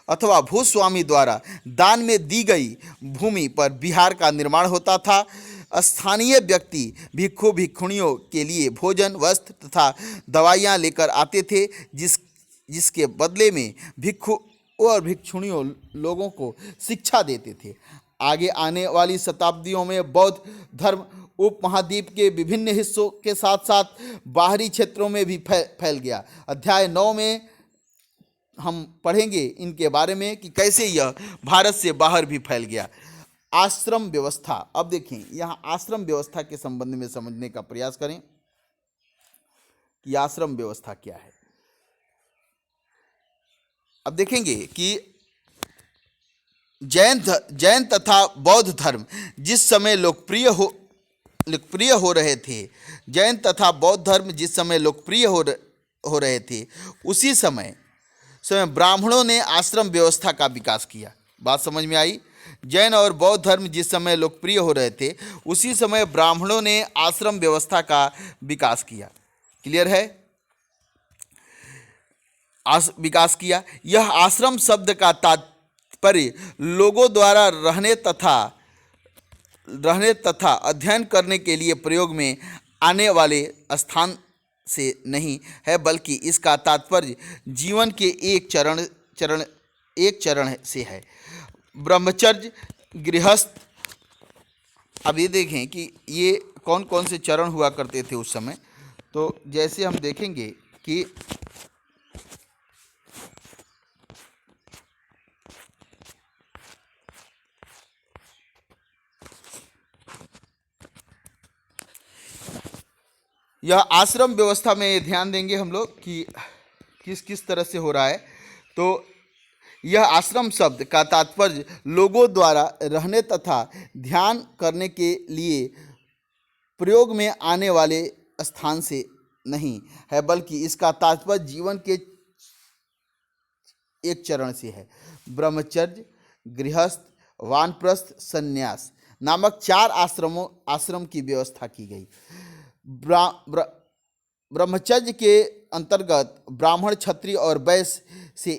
अथवा भूस्वामी द्वारा दान में दी गई भूमि पर बिहार का निर्माण होता था। स्थानीय व्यक्ति भिक्षुणियों के लिए भोजन, वस्त्र तथा दवाइयाँ लेकर आते थे, जिसके बदले में भिक्षु और भिक्षुणियों लोगों को शिक्षा देते थे। आगे आने वाली शताब्दियों में बौद्ध धर्म उपमहाद्वीप के विभिन्न हिस्सों के साथ साथ बाहरी क्षेत्रों में भी फैल गया। अध्याय 9 में हम पढ़ेंगे इनके बारे में कि कैसे यह भारत से बाहर भी फैल गया। आश्रम व्यवस्था। अब देखें, यहाँ आश्रम व्यवस्था के संबंध में समझने का प्रयास करें कि आश्रम व्यवस्था क्या है। अब देखेंगे कि जैन तथा बौद्ध धर्म जिस समय लोकप्रिय हो रहे थे, जैन तथा बौद्ध धर्म जिस समय लोकप्रिय हो रहे थे, उसी समय ब्राह्मणों ने आश्रम व्यवस्था का विकास किया। बात समझ में आई? जैन और बौद्ध धर्म जिस समय लोकप्रिय हो रहे थे, उसी समय ब्राह्मणों ने आश्रम व्यवस्था का विकास किया। क्लियर है? विकास किया। यह आश्रम शब्द का तात्पर्य लोगों द्वारा रहने तथा अध्ययन करने के लिए प्रयोग में आने वाले स्थान से नहीं है, बल्कि इसका तात्पर्य जीवन के एक चरण से है। ब्रह्मचर्य, गृहस्थ। अब ये देखें कि ये कौन कौन से चरण हुआ करते थे उस समय। तो जैसे हम देखेंगे कि यह आश्रम व्यवस्था में ध्यान देंगे हम लोग कि किस किस तरह से हो रहा है। तो यह आश्रम शब्द का तात्पर्य लोगों द्वारा रहने तथा ध्यान करने के लिए प्रयोग में आने वाले स्थान से नहीं है, बल्कि इसका तात्पर्य जीवन के एक चरण से है। ब्रह्मचर्य, गृहस्थ, वानप्रस्थ, संन्यास नामक 4 आश्रम की व्यवस्था की गई। ब्रह्मचर्य के अंतर्गत ब्राह्मण, क्षत्रिय और वैश्य से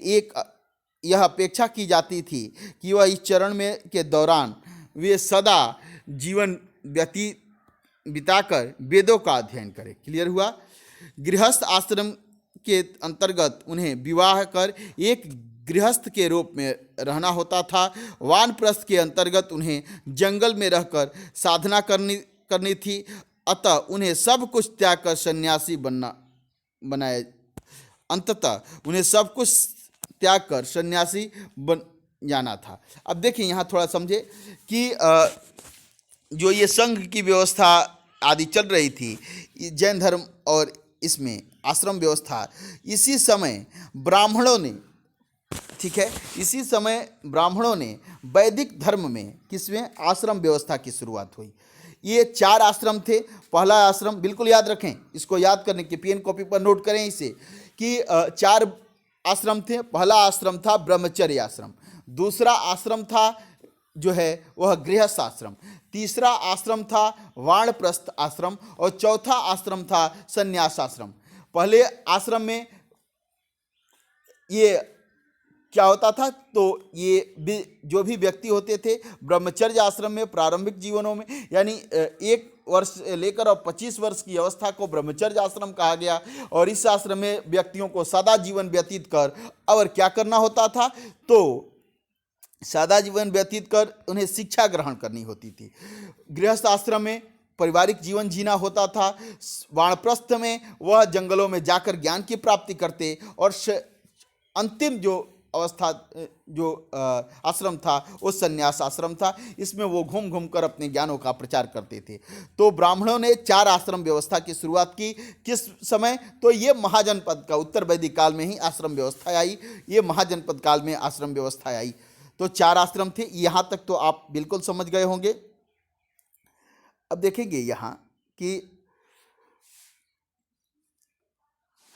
यह अपेक्षा की जाती थी कि वह इस चरण में के दौरान वे सदा जीवन बिताकर वेदों का अध्ययन करें। क्लियर हुआ? गृहस्थ आश्रम के अंतर्गत उन्हें विवाह कर एक गृहस्थ के रूप में रहना होता था। वानप्रस्थ के अंतर्गत उन्हें जंगल में रहकर साधना करनी थी। अतः उन्हें सब कुछ त्याग कर सन्यासी बनाया। अंततः उन्हें सब कुछ त्याग कर सन्यासी बन जाना था। अब देखिए यहाँ थोड़ा समझे कि जो ये संघ की व्यवस्था आदि चल रही थी जैन धर्म और इसमें आश्रम व्यवस्था, इसी समय ब्राह्मणों ने, ठीक है, इसी समय ब्राह्मणों ने वैदिक धर्म में किसमें आश्रम व्यवस्था की शुरुआत हुई। ये 4 आश्रम थे। पहला आश्रम, बिल्कुल याद रखें, इसको याद करने की पेन कॉपी पर नोट करें इसे, कि 4 आश्रम थे। पहला आश्रम था ब्रह्मचर्य आश्रम, दूसरा आश्रम था जो है वह गृहस्थ आश्रम, तीसरा आश्रम था वानप्रस्थ आश्रम और चौथा आश्रम था संन्यास आश्रम। पहले आश्रम में ये क्या होता था, तो ये जो भी व्यक्ति होते थे ब्रह्मचर्य आश्रम में प्रारंभिक जीवनों में, यानी 1 वर्ष से लेकर और 25 वर्ष की अवस्था को ब्रह्मचर्य आश्रम कहा गया। और इस आश्रम में व्यक्तियों को सादा जीवन व्यतीत कर और क्या करना होता था, तो सादा जीवन व्यतीत कर उन्हें शिक्षा ग्रहण करनी होती थी। गृहस्थ आश्रम में पारिवारिक जीवन जीना होता था। वानप्रस्थ में वह जंगलों में जाकर ज्ञान की प्राप्ति करते, और अंतिम जो अवस्था जो आश्रम था वो संन्यास आश्रम था। इसमें वो घूम घूम कर अपने ज्ञानों का प्रचार करते थे। तो ब्राह्मणों ने 4 आश्रम व्यवस्था की शुरुआत की। किस समय, तो ये महाजनपद का उत्तर वैदिक काल में ही आश्रम व्यवस्था आई, ये महाजनपद काल में आश्रम व्यवस्था आई। तो 4 आश्रम थे। यहाँ तक तो आप बिल्कुल समझ गए होंगे। अब देखेंगे यहाँ कि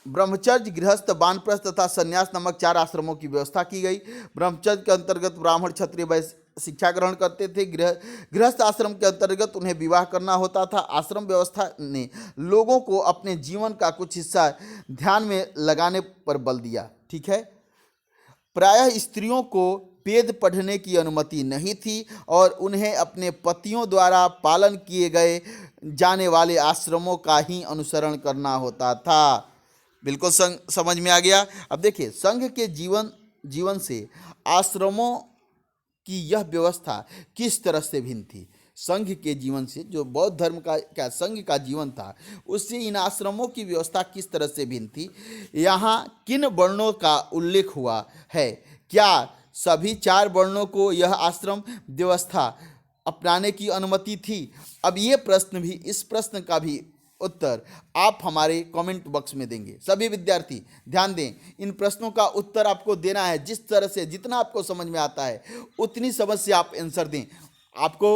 ब्रह्मचर्य, गृहस्थ, वानप्रस्थ तथा संन्यास नामक 4 आश्रमों की व्यवस्था की गई। ब्रह्मचर्य के अंतर्गत ब्राह्मण, क्षत्रिय, वैश्य शिक्षा ग्रहण करते थे। गृहस्थ आश्रम के अंतर्गत उन्हें विवाह करना होता था। आश्रम व्यवस्था ने लोगों को अपने जीवन का कुछ हिस्सा ध्यान में लगाने पर बल दिया। ठीक है, प्रायः स्त्रियों को वेद पढ़ने की अनुमति नहीं थी और उन्हें अपने पतियों द्वारा पालन किए गए जाने वाले आश्रमों का ही अनुसरण करना होता था। बिल्कुल समझ में आ गया। अब देखिए, संघ के जीवन से आश्रमों की यह व्यवस्था किस तरह से भिन्न थी। संघ के जीवन से, जो बौद्ध धर्म का क्या संघ का जीवन था, उससे इन आश्रमों की व्यवस्था किस तरह से भिन्न थी। यहाँ किन वर्णों का उल्लेख हुआ है? क्या सभी 4 वर्णों को यह आश्रम व्यवस्था अपनाने की अनुमति थी? अब ये प्रश्न भी, इस प्रश्न का भी उत्तर आप हमारे कमेंट बॉक्स में देंगे। सभी विद्यार्थी ध्यान दें, इन प्रश्नों का उत्तर आपको देना है। जिस तरह से, जितना आपको समझ में आता है उतनी समझ से आप आंसर दें। आपको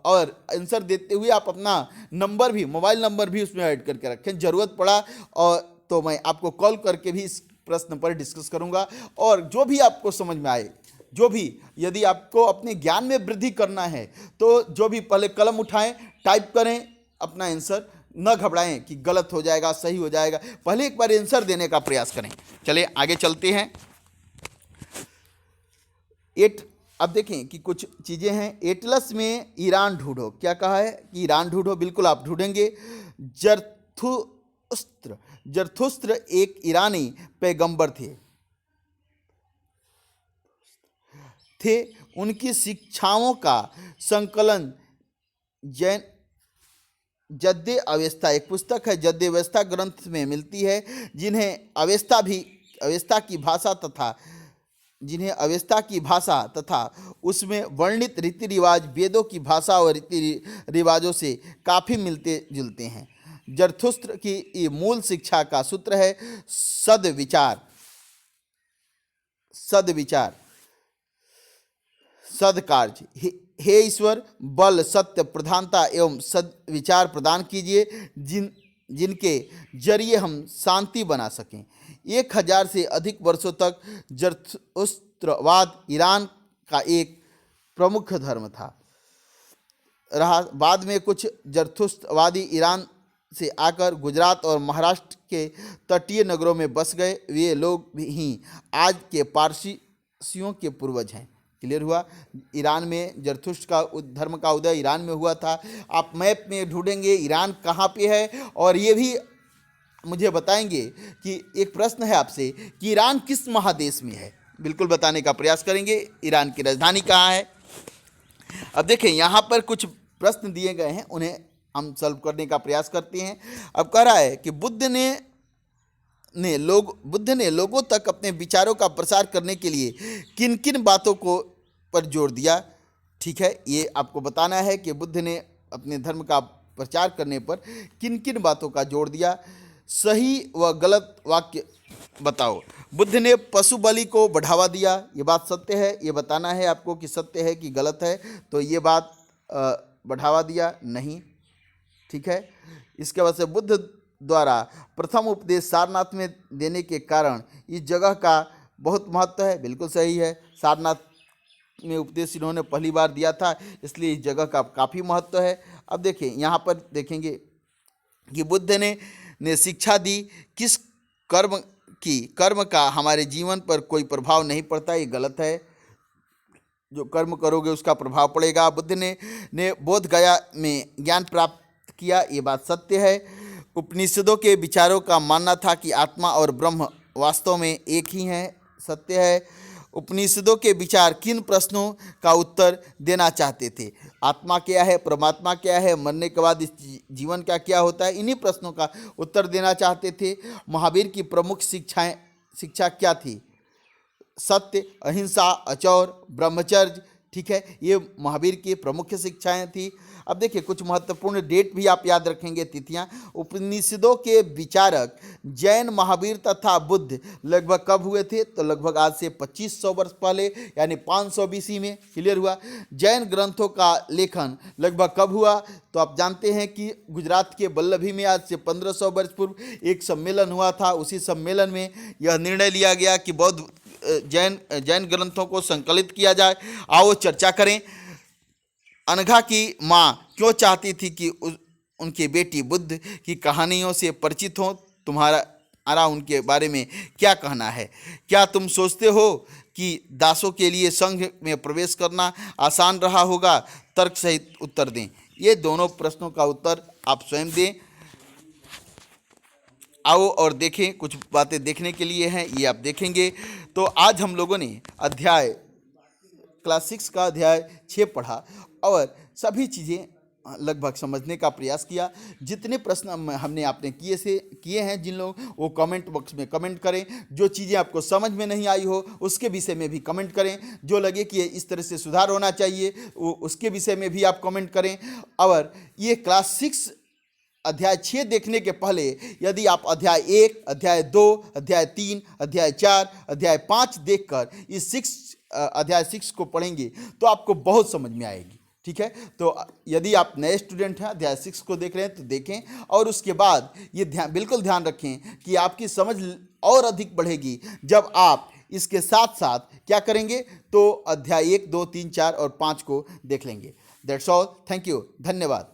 और आंसर देते हुए आप अपना नंबर भी, मोबाइल नंबर भी उसमें ऐड करके रखें। ज़रूरत पड़ा और तो मैं आपको कॉल करके भी इस प्रश्न पर डिस्कस करूंगा। और जो भी आपको समझ में आए, जो भी, यदि आपको अपने ज्ञान में वृद्धि करना है तो जो भी, पहले कलम उठाएं, टाइप करें अपना आंसर, न घबराएं कि गलत हो जाएगा, सही हो जाएगा। पहले एक बार आंसर देने का प्रयास करें। चलिए आगे चलते हैं। अब देखें कि कुछ चीज़ें हैं। एटलस में ईरान ढूंढो, क्या कहा है कि ईरान ढूंढो। बिल्कुल आप ढूंढेंगे। जरथुस्त्र एक ईरानी पैगंबर थे। उनकी शिक्षाओं का संकलन जद्दे अवेस्ता, एक पुस्तक है जद्दे अवेस्ता ग्रंथ में मिलती है, जिन्हें अवेस्ता की भाषा तथा उसमें वर्णित रीति रिवाज वेदों की भाषा और रीति रिवाजों से काफ़ी मिलते जुलते हैं। जरथुस्त्र की मूल शिक्षा का सूत्र है सद्कार्य। हे ईश्वर, बल, सत्य, प्रधानता एवं सद्विचार प्रदान कीजिए, जिनके जरिए हम शांति बना सकें। 1000 से अधिक वर्षों तक जरथुस्त्रवाद ईरान का एक प्रमुख धर्म था रहा। बाद में कुछ जरथुस्त्रवादी ईरान से आकर गुजरात और महाराष्ट्र के तटीय नगरों में बस गए। वे लोग ही आज के पारसियों के पूर्वज हैं। क्लियर हुआ? ईरान में जरथुस्त्र का धर्म का उदय ईरान में हुआ था। आप मैप में ढूंढेंगे ईरान कहाँ पे है, और ये भी मुझे बताएंगे कि एक प्रश्न है आपसे कि ईरान किस महादेश में है। बिल्कुल बताने का प्रयास करेंगे। ईरान की राजधानी कहाँ है? अब देखें, यहाँ पर कुछ प्रश्न दिए गए हैं, उन्हें हम सॉल्व करने का प्रयास करते हैं। अब कह रहा है कि बुद्ध ने लोगों तक अपने विचारों का प्रसार करने के लिए किन किन बातों पर जोर दिया। ठीक है, ये आपको बताना है कि बुद्ध ने अपने धर्म का प्रचार करने पर किन किन बातों का जोर दिया। सही व गलत वाक्य बताओ। बुद्ध ने पशु बलि को बढ़ावा दिया, ये बात सत्य है। ये बताना है आपको कि सत्य है कि गलत है। तो ये बात बढ़ावा दिया नहीं, ठीक है। इसके बाद से बुद्ध द्वारा प्रथम उपदेश सारनाथ में देने के कारण इस जगह का बहुत महत्व है। बिल्कुल सही है, सारनाथ में उपदेश इन्होंने पहली बार दिया था, इसलिए इस जगह का काफ़ी महत्व है। अब देखें, यहाँ पर देखेंगे कि बुद्ध ने शिक्षा दी किस कर्म की, कर्म का हमारे जीवन पर कोई प्रभाव नहीं पड़ता, ये गलत है। जो कर्म करोगे उसका प्रभाव पड़ेगा। बुद्ध ने बोध गया में ज्ञान प्राप्त किया, ये बात सत्य है। उपनिषदों के विचारों का मानना था कि आत्मा और ब्रह्म वास्तव में एक ही हैं, सत्य है। उपनिषदों के विचार किन प्रश्नों का उत्तर देना चाहते थे? आत्मा क्या है, परमात्मा क्या है, मरने के बाद इस जीवन का क्या होता है, इन्हीं प्रश्नों का उत्तर देना चाहते थे। महावीर की प्रमुख शिक्षा क्या थी? सत्य, अहिंसा, अचौर, ब्रह्मचर्य, ठीक है, ये महावीर की प्रमुख शिक्षाएं थी। अब देखिए कुछ महत्वपूर्ण डेट भी आप याद रखेंगे, तिथियां। उपनिषदों के विचारक जैन, महावीर तथा बुद्ध लगभग कब हुए थे? तो लगभग आज से 2500 वर्ष पहले, यानी 500 BC में। क्लियर हुआ। जैन ग्रंथों का लेखन लगभग कब हुआ? तो आप जानते हैं कि गुजरात के वल्लभी में आज से 1500 वर्ष पूर्व एक सम्मेलन हुआ था। उसी सम्मेलन में यह निर्णय लिया गया कि बौद्ध जैन ग्रंथों को संकलित किया जाए। आओ चर्चा करें। अनघा की माँ क्यों चाहती थी कि उनकी बेटी बुद्ध की कहानियों से परिचित हो? तुम्हारा उनके बारे में क्या कहना है? क्या तुम सोचते हो कि दासों के लिए संघ में प्रवेश करना आसान रहा होगा? तर्क सहित उत्तर दें। ये दोनों प्रश्नों का उत्तर आप स्वयं दें। आओ और देखें, कुछ बातें देखने के लिए हैं, ये आप देखेंगे। तो आज हम लोगों ने क्लास 6 का अध्याय 6 पढ़ा और सभी चीज़ें लगभग समझने का प्रयास किया। जितने प्रश्न हमने आपने किए हैं जिन लोग, वो कमेंट बॉक्स में कमेंट करें। जो चीज़ें आपको समझ में नहीं आई हो उसके विषय में भी कमेंट करें। जो लगे कि इस तरह से सुधार होना चाहिए उसके विषय में भी आप कमेंट करें। और ये क्लास 6 अध्याय 6 देखने के पहले यदि आप अध्याय 1, अध्याय 2, अध्याय 3, अध्याय 4, अध्याय 5 देखकर इस अध्याय 6 को पढ़ेंगे तो आपको बहुत समझ में आएगी। ठीक है, तो यदि आप नए स्टूडेंट हैं, अध्याय 6 को देख रहे हैं तो देखें। और उसके बाद ये बिल्कुल ध्यान रखें कि आपकी समझ और अधिक बढ़ेगी जब आप इसके साथ साथ क्या करेंगे, तो अध्याय 1, 2, 3, 4 और 5 को देख लेंगे। That's all. थैंक यू, धन्यवाद।